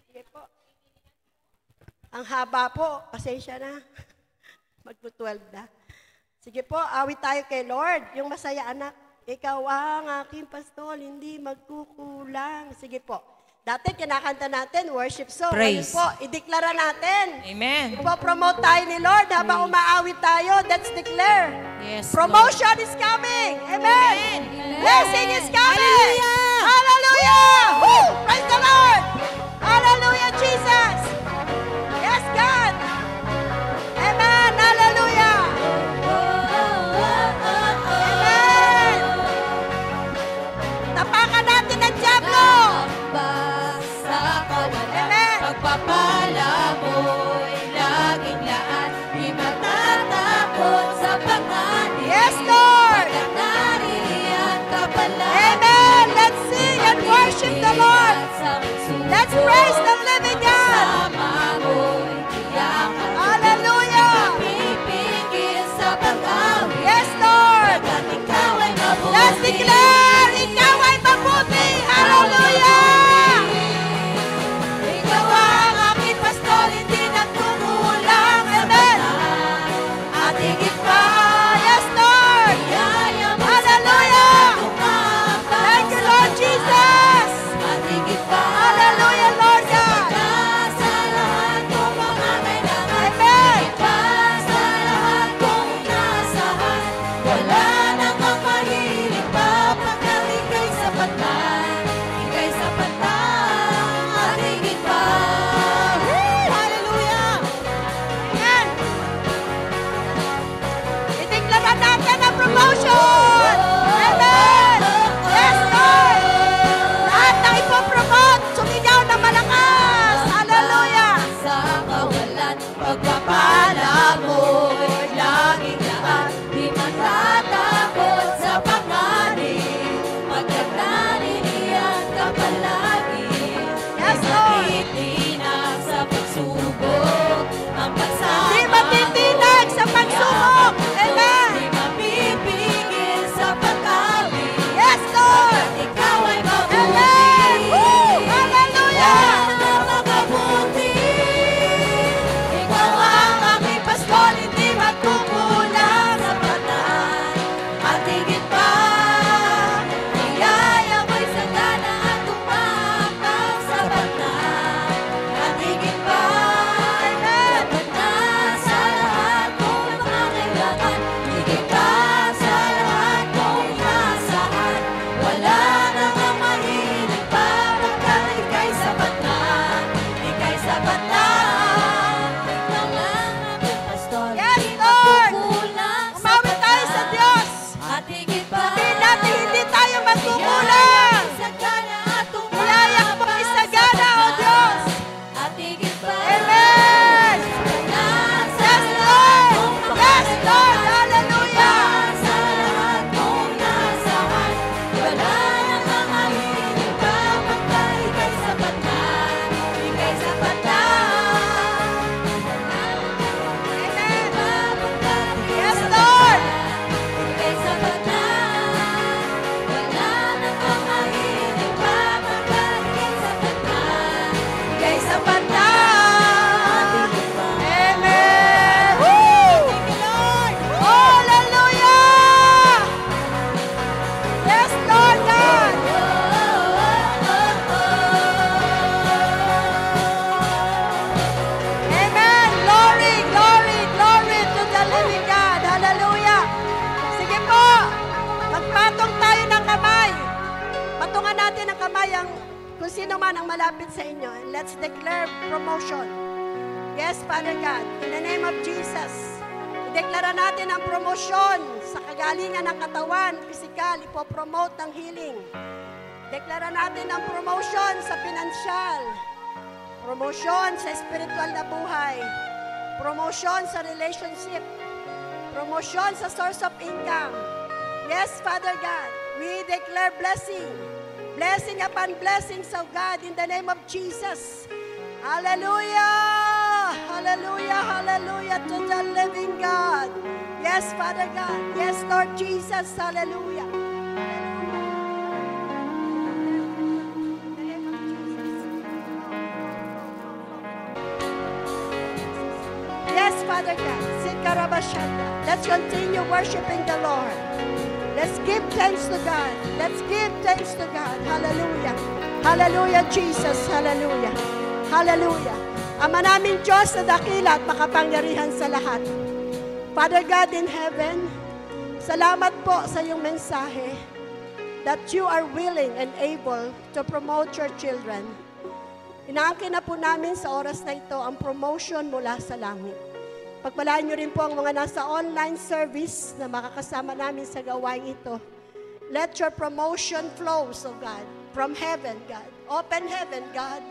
Sige po. Ang haba po. Pasensya na. Magpo-12 na. Sige po, awit tayo kay Lord. Yung masaya anak. Ikaw ang aking pastol, hindi magkukulang. Sige po. Dati kinakanta natin, worship song. Praise. Ngayon po, ideklara natin. Amen. Ipo-promote tayo ni Lord habang umaawit tayo. Let's declare. Yes, Promotion is coming. Amen. Blessing is coming. Hallelujah. Hallelujah. Woo! Praise the Lord. Hallelujah, Jesus. Yes, God. Amen. Hallelujah. Amen. Tapakan natin ang diablo. Amen. Pagpapala mo'y laging laan, di matatakot sa panganib. Yes, Lord. Naririyan ka pala. Amen. Let's sing and worship the Lord. Let's praise the living God. Hallelujah. Pipigil sa pag-awit. Yes, Lord. Ikaw ay mabuti. Let's declare, ikaw ay mabuti. kung sino man ang malapit sa inyo. And let's declare promotion. Yes, Father God, in the name of Jesus, ideklara natin ang promosyon sa kagalingan ng katawan, physical, ipopromote ng healing. Deklara natin ang promotion sa pinansyal, promotion sa spiritual na buhay, promotion sa relationship, promotion sa source of income. Yes, Father God, we declare blessing, blessing upon blessings of God in the name of Jesus. Hallelujah! Hallelujah! Hallelujah to the living God. Yes, Father God. Yes, Lord Jesus. Hallelujah. Yes, Father God. Sikarabashanda. Let's continue worshiping the Lord. Let's give thanks to God. Let's give thanks to God. Hallelujah. Hallelujah, Jesus. Hallelujah. Hallelujah. Ama naming Diyos na dakila at makapangyarihan sa lahat. Father God in heaven, salamat po sa iyong mensahe that you are willing and able to promote your children. Inaangkin na po namin sa oras na ito ang promotion mula sa langit. Pagpalaan niyo rin po ang mga nasa online service na makakasama namin sa gawain ito. Let your promotion flow, so God, from heaven, God. Open heaven, God.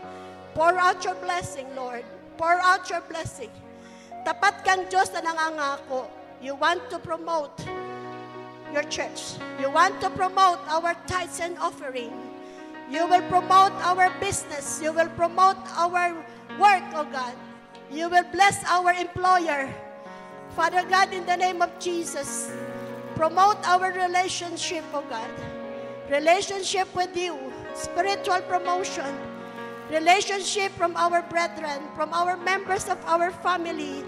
Pour out your blessing, Lord. Pour out your blessing. Tapat kang Diyos na nangangako. You want to promote your church. You want to promote our tithes and offering. You will promote our business. You will promote our work, oh God. You will bless our employer. Father God, in the name of Jesus, promote our relationship, oh God. Relationship with you. Spiritual promotion. Relationship from our brethren, from our members of our family.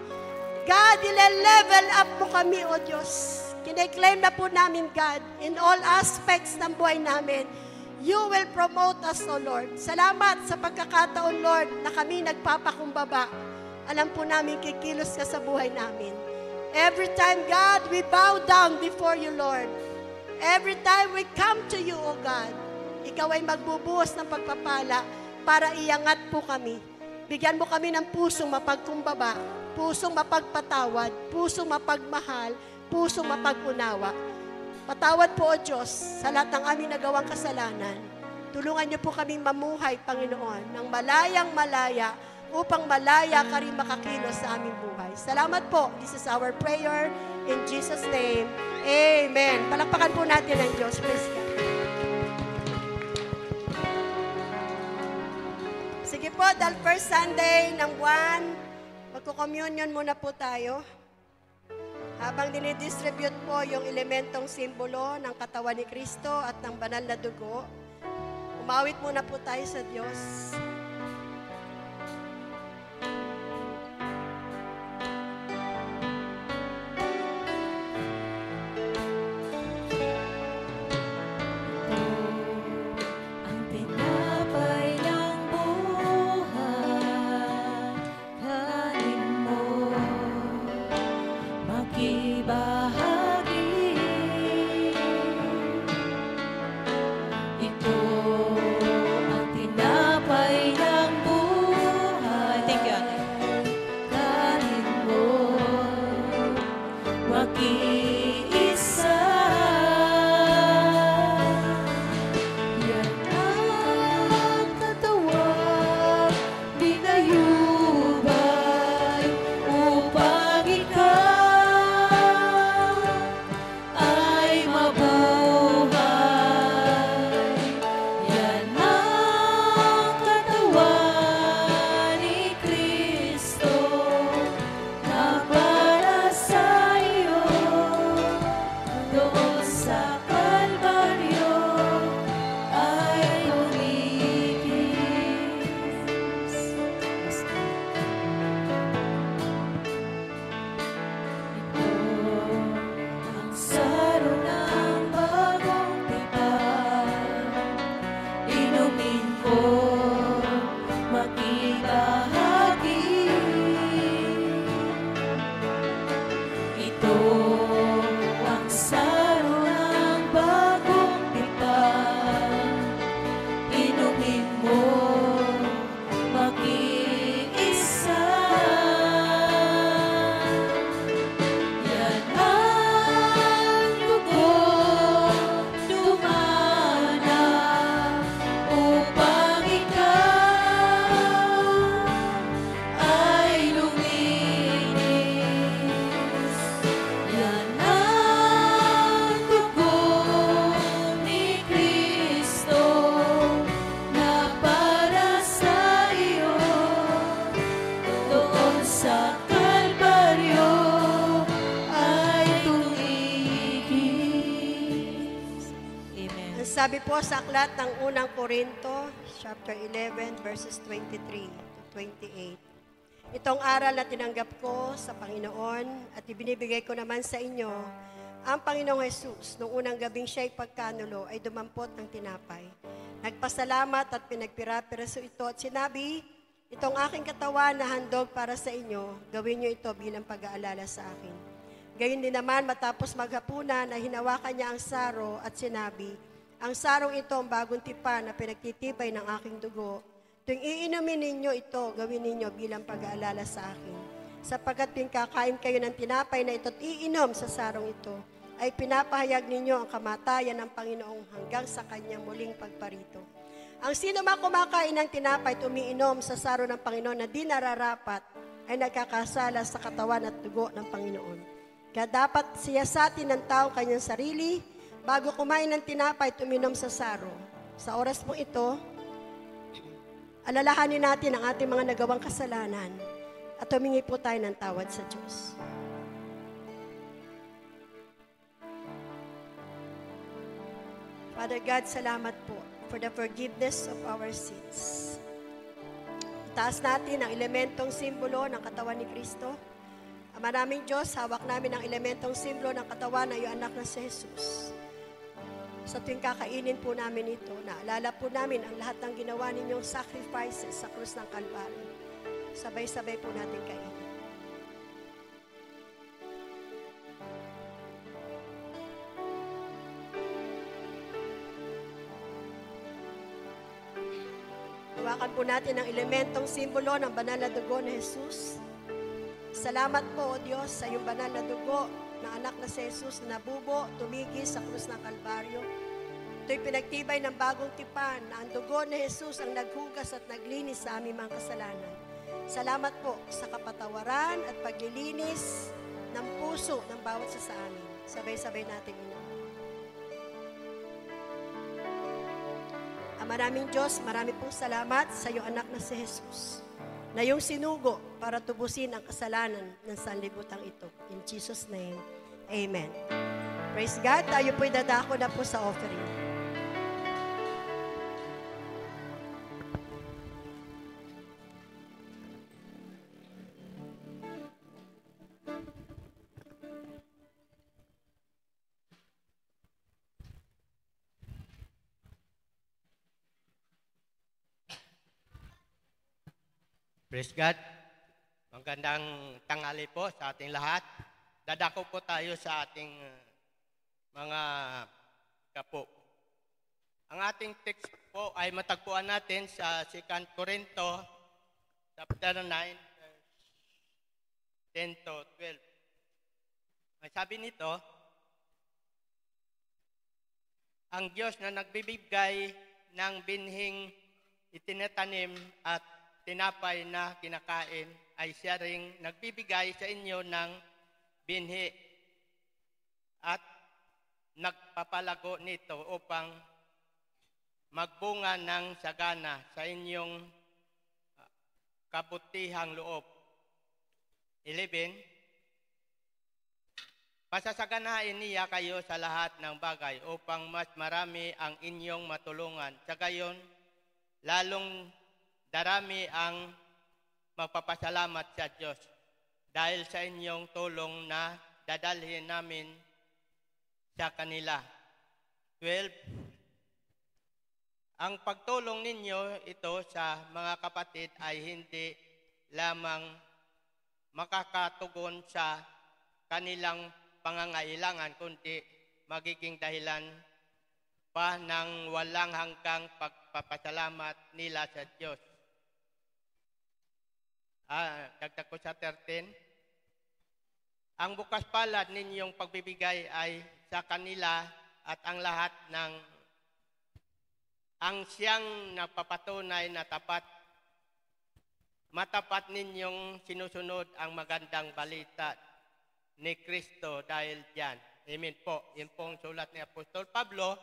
God, ile-level up mo kami, O Diyos. Kine-claim na po namin, God, in all aspects ng buhay namin. You will promote us, O Lord. Salamat sa pagkakataon, Lord, na kami nagpapakumbaba. Alam po namin kikilos ka sa buhay namin. Every time, God, we bow down before you, Lord. Every time we come to you, O God, ikaw ay magbubuhos ng pagpapala para iangat po kami. Bigyan mo kami ng pusong mapagkumbaba, pusong mapagpatawad, pusong mapagmahal, pusong mapagunawa. Patawad po, O Diyos, sa lahat ng aming nagawang kasalanan. Tulungan niyo po kaming mamuhay, Panginoon, ng malayang-malaya upang malaya ka rin makakilos sa aming buhay. Salamat po. This is our prayer in Jesus' name. Amen. Palakpakan po natin ang Diyos. Praise God. Sige po, dahil first Sunday ng buwan, magko-communion muna po tayo. Habang dinidistribute po yung elementong simbolo ng katawan ni Kristo at ng banal na dugo, umawit muna po tayo sa Diyos. Ito ang tinapay Sabi po sa aklat ng unang Korinto, chapter 11, verses 23 to 28. Itong aral na tinanggap ko sa Panginoon at ibinibigay ko naman sa inyo, ang Panginoong Jesus, nung unang gabing siya'y pagkanulo, ay dumampot ng tinapay. Nagpasalamat at pinagpira-piraso ito at sinabi, itong aking katawan na handog para sa inyo, gawin niyo ito bilang pag-aalala sa akin. Gayon din naman matapos maghapunan ay hinawakan niya ang saro at sinabi, ang sarong ito ang bagong tipan na pinagtitibay ng aking dugo. Tuwing iinumin ninyo ito, gawin ninyo bilang pag-aalala sa akin. Sapagkat tuwing kakain kayo ng tinapay na ito at iinom sa sarong ito, ay pinapahayag ninyo ang kamatayan ng Panginoong hanggang sa kanyang muling pagparito. Ang sino man kumakain ng tinapay at umiinom sa saro ng Panginoon na di nararapat, ay nagkakasala sa katawan at dugo ng Panginoon. Kaya dapat siyasatin ng tao kanyang sarili bago kumain ng tinapay at uminom sa saro. Sa oras mo ito, alalahanin natin ang ating mga nagawang kasalanan at humingi po tayo ng tawad sa Diyos. Father God, salamat po for the forgiveness of our sins. Itaas natin ang elementong simbolo ng katawan ni Kristo. Ama naming Diyos, hawak namin ang elementong simbolo ng katawan ng iyong anak na si Jesus. Sa tuwing kakainin po namin ito, naalala po namin ang lahat ng ginawa ninyong sacrifices sa krus ng Kalbaryo. Sabay-sabay po natin kainin. Hawakan po natin ang elementong simbolo ng banal na dugo ni Jesus. Salamat po, O Diyos, sa iyong banal na dugo na anak na si Jesus na nabubo, tumigi sa krus ng Kalbaryo. Ito'y pinagtibay ng bagong tipan na ang dugo ni Jesus ang naghugas at naglinis sa aming mga kasalanan. Salamat po sa kapatawaran at paglilinis ng puso ng bawat isa sa amin. Sabay-sabay natin ino. Ama naming Diyos, marami pong salamat sa iyong anak na si Jesus na iyong sinugo para tubusin ang kasalanan ng sanlibutan ito. In Jesus' name, Amen. Praise God. Tayo po'y dadako na po sa offering. Praise God. Magandang tanghali po sa ating lahat. Dadako po tayo sa ating mga kapo. Ang ating text po ay matagpuan natin sa 2 Corinto chapter 9, verse 10 to 12. May sabi nito, ang Diyos na nagbibigay ng binhing itinatanim at tinapay na kinakain ay siya ring nagbibigay sa inyo ng binhi at nagpapalago nito upang magbunga ng sagana sa inyong kabutihang loob. 11. Pasasaganain niya kayo sa lahat ng bagay upang mas marami ang inyong matulungan. Sa gayon, lalong darami ang magpapasalamat sa Diyos dahil sa inyong tulong na dadalhin namin sa kanila. 12. Ang pagtulong ninyo ito sa mga kapatid ay hindi lamang makakatugon sa kanilang pangangailangan, kundi magiging dahilan pa ng walang hanggang pagpapasalamat nila sa Diyos. Dagdag ko sa 13. Ang bukas palad ninyong pagbibigay ay sa kanila at ang lahat ng ang siyang napapatunay na tapat. Matapat ninyong sinusunod ang magandang balita ni Kristo dahil diyan. Amen po. Yan pong sulat ni Apostol Pablo.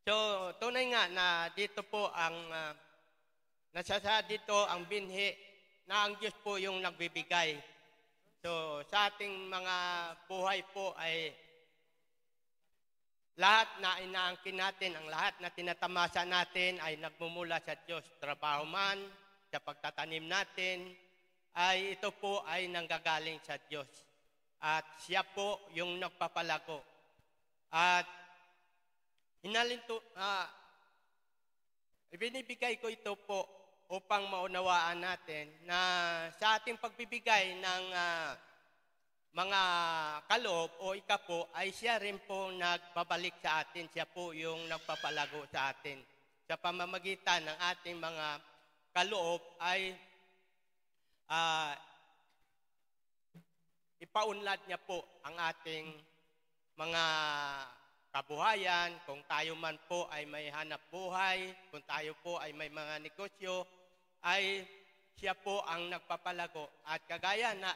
So, tunay nga na dito po ang nasasa dito ang binhi na ang Diyos po yung nagbibigay. So, sa ating mga buhay po ay lahat na inaangkin natin, ang lahat na tinatamasa natin ay nagmumula sa Diyos. Trabaho man, sa pagtatanim natin, ay ito po ay nanggagaling sa Diyos. At siya po yung nagpapalago. At ibinibigay ko ito po upang maunawaan natin na sa ating pagbibigay ng mga kaloob o ikapo ay siya rin po nagpabalik sa atin. Siya po yung nagpapalago sa atin. Sa pamamagitan ng ating mga kaloob ay ipaunlad niya po ang ating mga kabuhayan. Kung tayo man po ay may hanap buhay, kung tayo po ay may mga negosyo, ay siya po ang nagpapalago. At kagaya na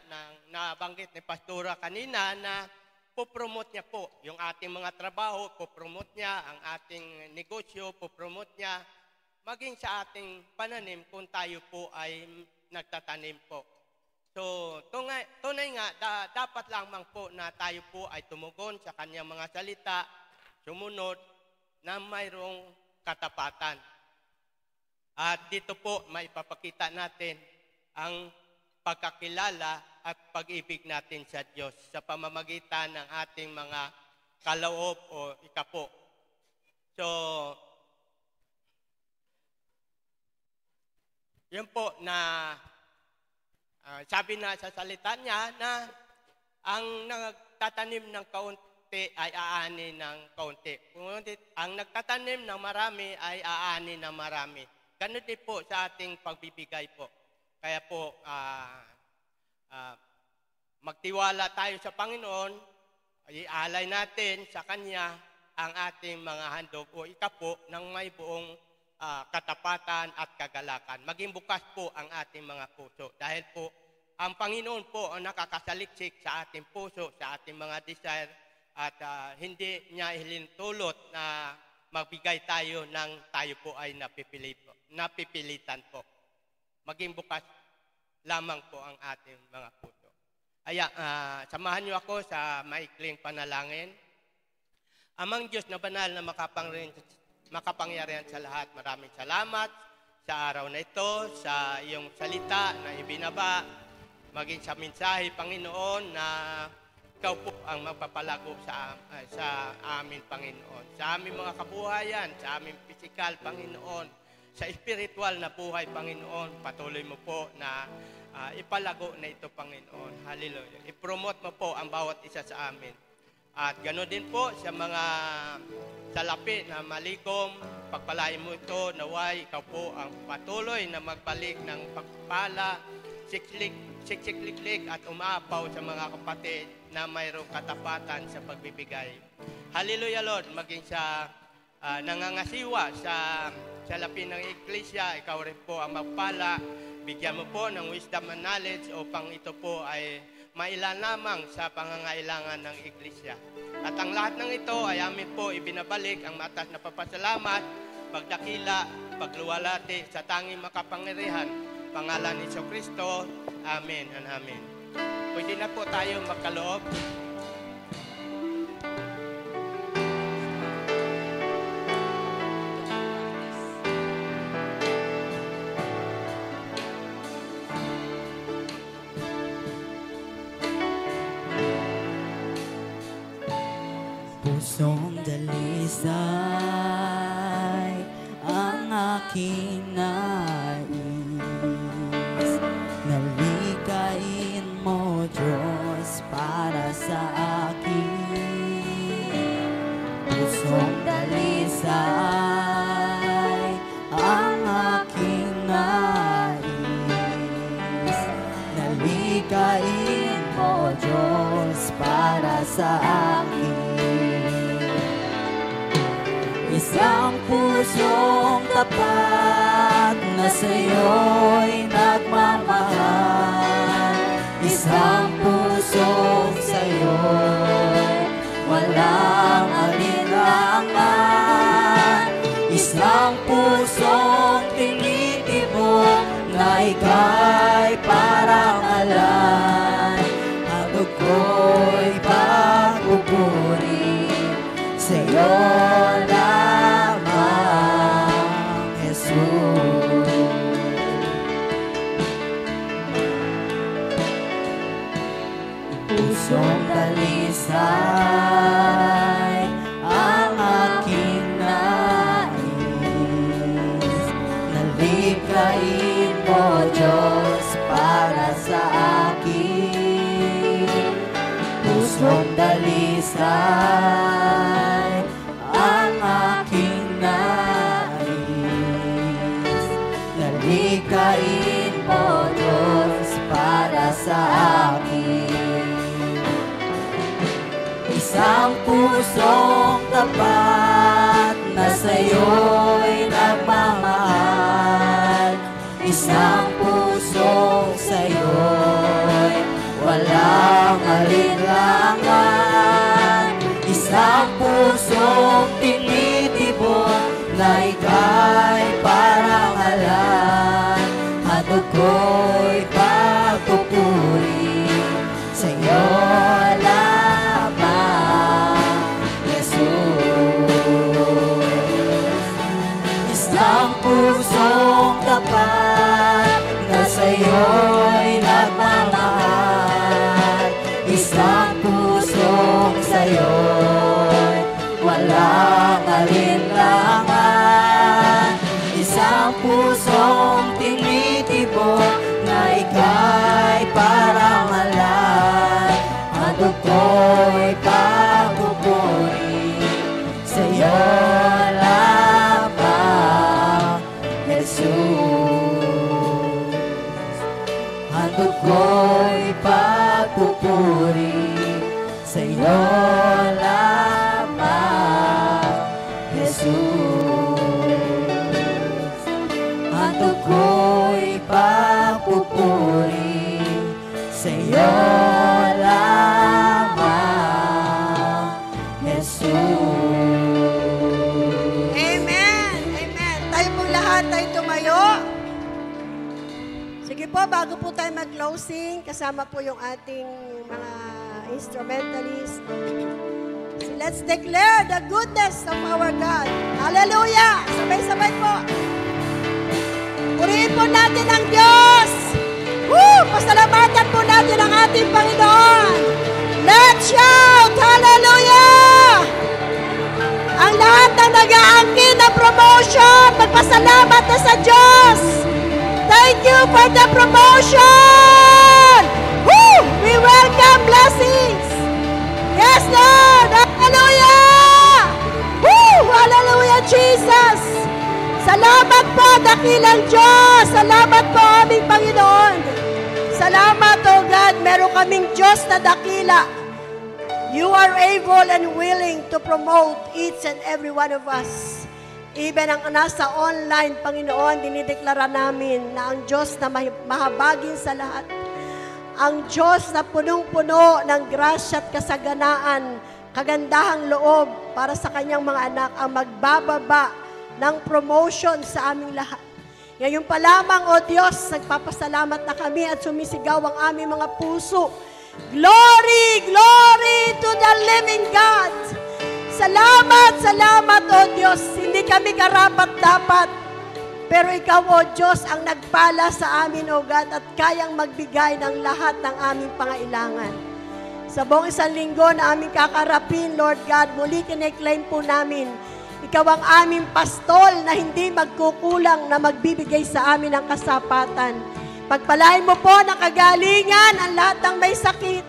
nabanggit ni Pastora kanina na popromote niya po yung ating mga trabaho, popromote niya ang ating negosyo, popromote niya maging sa ating pananim kung tayo po ay nagtatanim po. So, tunay nga, dapat lamang po na tayo po ay tumugon sa kanyang mga salita, sumunod na mayroong katapatan. At dito po, maipapakita natin ang pagkakilala at pag-ibig natin sa Diyos sa pamamagitan ng ating mga kaloob o ikapo. So, yun po na sabi na sa salita niya na ang nagtatanim ng kaunti ay aani ng kaunti. Ang nagtatanim ng marami ay aani ng marami. Ganun din po sa ating pagbibigay po. Kaya po, magtiwala tayo sa Panginoon, ialay natin sa Kanya ang ating mga handog o ikapo ng may buong katapatan at kagalakan. Maging bukas po ang ating mga puso. Dahil po, ang Panginoon po ang nakakasaliksik sa ating puso, sa ating mga desire, at hindi niya hilintulot na magbigay tayo ng tayo po ay napipilitan po. Maging bukas lamang po ang ating mga puso. Samahan niyo ako sa maikling panalangin. Amang Diyos na banal na makapangyarihan sa lahat, maraming salamat sa araw na ito, sa iyong salita na ibinaba, maging sa mensahe, Panginoon, na ikaw po ang magpapalago sa amin, Panginoon. Sa aming mga kabuhayan, sa aming pisikal, Panginoon, sa spiritual na buhay, Panginoon, patuloy mo po na ipalago na ito, Panginoon. Hallelujah. I-promote mo po ang bawat isa sa amin. At gano'n din po sa mga salapi na malikom, pagpalain mo ito, naway, ikaw po ang patuloy na magbalik ng pagpala, siksiklik at umapaw sa mga kapatid na mayroong katapatan sa pagbibigay. Hallelujah, Lord, maging sa nangangasiwa sa salapi ng Iglesia, ikaw rin po ang magpala, bigyan mo po ng wisdom and knowledge upang ito po ay mailan lamang sa pangangailangan ng Iglesia. At ang lahat ng ito ay amin po ibinabalik ang matas na papasalamat, pagdakila, pagluwalhati sa tanging makapangyarihan. Pangalan ni Kristo. Amen and amen. Pwede na po tayo magkaloob. Pusong dalisay ang aking nais, nalikain mo, Diyos, para sa akin. Pusong dalisay ang aking nais, nalikain mo, Diyos, para sa akin. Isang pusong tapat na sa'yo'y nagmamahal. Isang pusong sa'yo'y walang alinlangan. Isang pusong tinitibok na ika'y parang alay. Ang ko'y pagpupuri sa'yo lamang, Jesus. Pusong dalisay ang aking nais, nalikhain mo, Diyos, para sa akin. Pusong dalisay ang aking nais, nalikhain mo, Diyos, para sa akin. Isang pusong tapat na sa'yo'y nagmamahal, isang pusong sa'yo'y walang alinlangan, isang pusong tinitibok na ika'y parangalan, at ako'y pagpupuri sa'yo lamang, Jesus. Isang pusong tapat na sa'yo'y nagmamahal, isang pusong sa'yo'y walang alinlangan, isang pusong tinitibok na ika'y parangalan, at ako'y pagpupuri sa'yo lamang, Jesus. At ako'y pagpupuri sa'yo lamang, Jesus. At ako'y pagpupuri sa'yo lamang, Jesus. Amen! Amen! Tayo po lahat, tayo tumayo. Sige po, bago po tayo mag-closing, kasama po yung ating mga instrumentalists. So let's declare the goodness of our God. Hallelujah! Sabay-sabay po. Purihin po natin ang Diyos. Woo! Pasalamatan po natin ang ating Panginoon. Let's shout! Hallelujah! Ang lahat ng nag-aangkin na promotion, magpasalamat na sa Diyos. Thank you for the promotion! Woo! We welcome blessings. Yes, Lord! Hallelujah! Woo! Hallelujah, Jesus! Salamat po, dakilang Diyos! Salamat po, aming Panginoon! Salamat, O God! Meron kaming Diyos na dakila. You are able and willing to promote each and every one of us. Even ang nasa online, Panginoon, dinideklara namin na ang Diyos na mahabagin sa lahat, ang Diyos na punong-puno ng grasya at kasaganaan, kagandahang loob para sa kanyang mga anak, ang magbababa ng promotion sa aming lahat. Ngayon pa lamang, O Diyos, nagpapasalamat na kami at sumisigaw ang aming mga puso. Glory, glory to the living God! Salamat, salamat, O Diyos. Hindi kami karapat-dapat. Pero Ikaw, O Diyos, ang nagpala sa amin, O God, at kayang magbigay ng lahat ng aming pangailangan. Sa buong isang linggo na aming kakarapin, Lord God, muli kine-claim po namin, Ikaw ang aming pastol na hindi magkukulang na magbibigay sa amin ng kasapatan. Pagpalain mo po ng kagalingan ang lahat ng may sakit.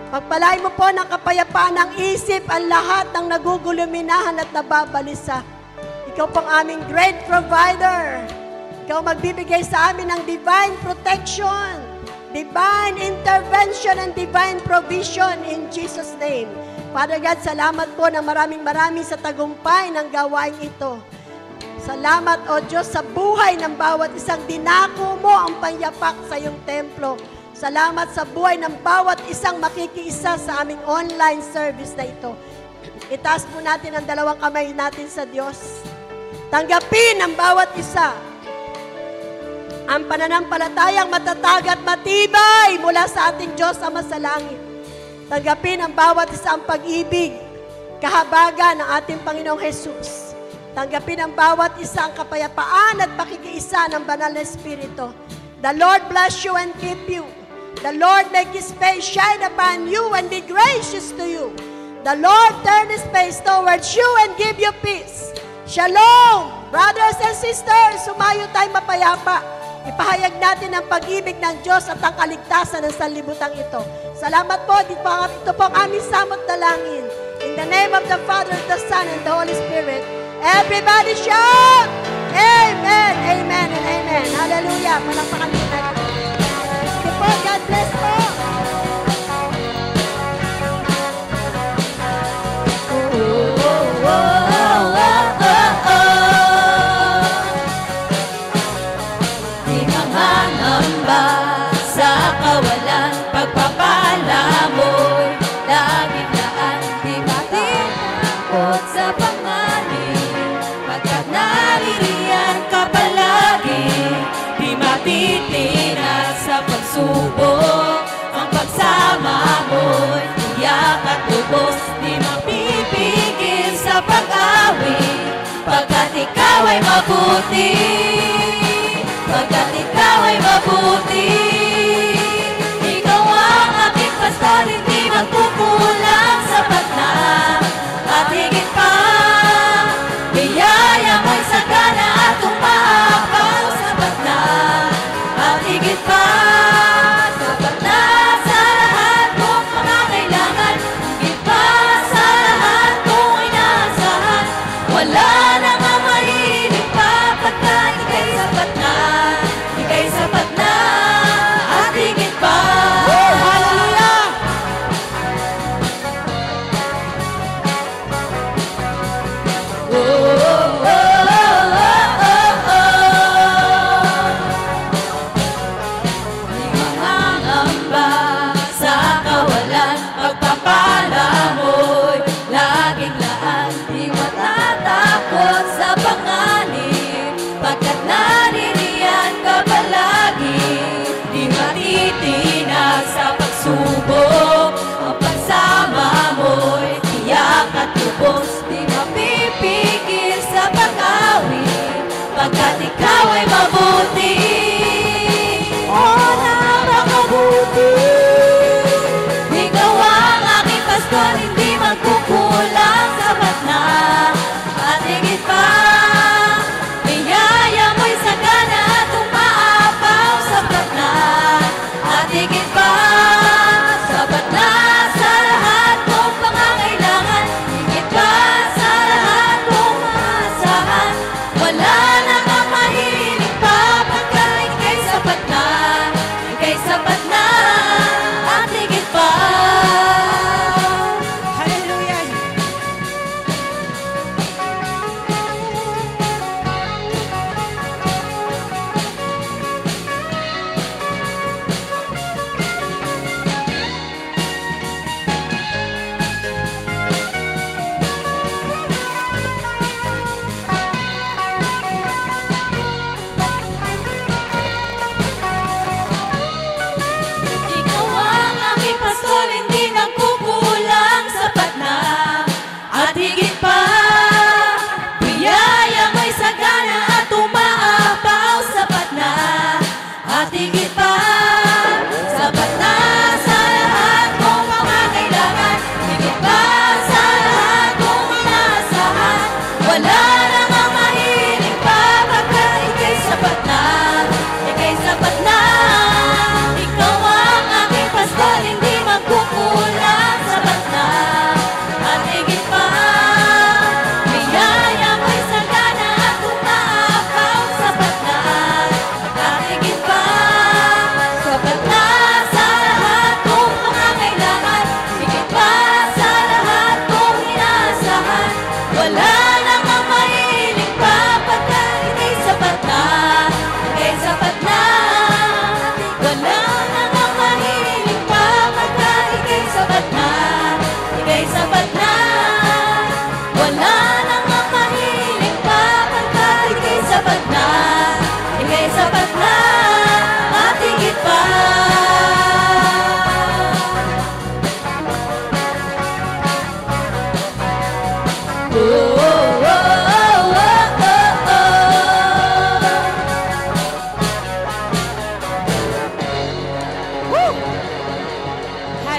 Pagpalain mo po ng kapayapaan ng isip ang lahat ng naguguluminahan at nababalisa. Ikaw pong aming great provider. Ikaw magbibigay sa amin ng divine protection, divine intervention, and divine provision in Jesus' name. Father God, salamat po ng maraming sa tagumpay ng gawain ito. Salamat, O Diyos, sa buhay ng bawat isang dinako mo ang panyapak sa iyong templo. Salamat sa buhay ng bawat isang makikiisa sa aming online service na ito. Itaas po natin ang dalawang kamay natin sa Diyos. Tanggapin ang bawat isa ang pananampalatayang matatag at matibay mula sa ating Diyos Ama sa langit. Tanggapin ang bawat isa ang pag-ibig kahabagan ng ating Panginoong Jesus. Tanggapin ang bawat isang kapayapaan at pakikiisa ng banal na Espiritu. The Lord bless you and keep you. The Lord make His face shine upon you and be gracious to you. The Lord turn His face towards you and give you peace. Shalom! Brothers and sisters, sumayo tayo mapayapa. Ipahayag natin ang pag-ibig ng Diyos at ang kaligtasan ng sanlibutan ito. Salamat po. Ito po ang aming samot dalangin. In the name of the Father, the Son, and the Holy Spirit. Everybody shout! Amen, amen, and amen. Hallelujah. Palakpakan din natin. Sige po, God bless po. Di mangangamba sa kawalan, pagpapala mo'y laging daan. Di matakot sa panganib, pagkat naririyan ka palagi. Di matitinag sa pagsubok, ang pagsama mo'y tiyak at lubos. Di mapipigil sa pag-awit, pagkat ikaw ay mabuti. Pagkat ikaw ay mabuti. Ikaw ang aking pastor, hindi magkukulang, sapat na at higit pa. Biyaya mo'y sagana at umaakaw, sapat na at higit pa. Sapat na sa lahat mong mga kailangan, higit pa sa lahat mong inaasahan. Wala nang mahilig pa, pagkat ika'y sapat na. Ika'y sapat na at higit pa. Hallelujah!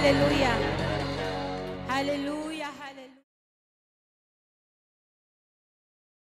Hallelujah. Hallelujah.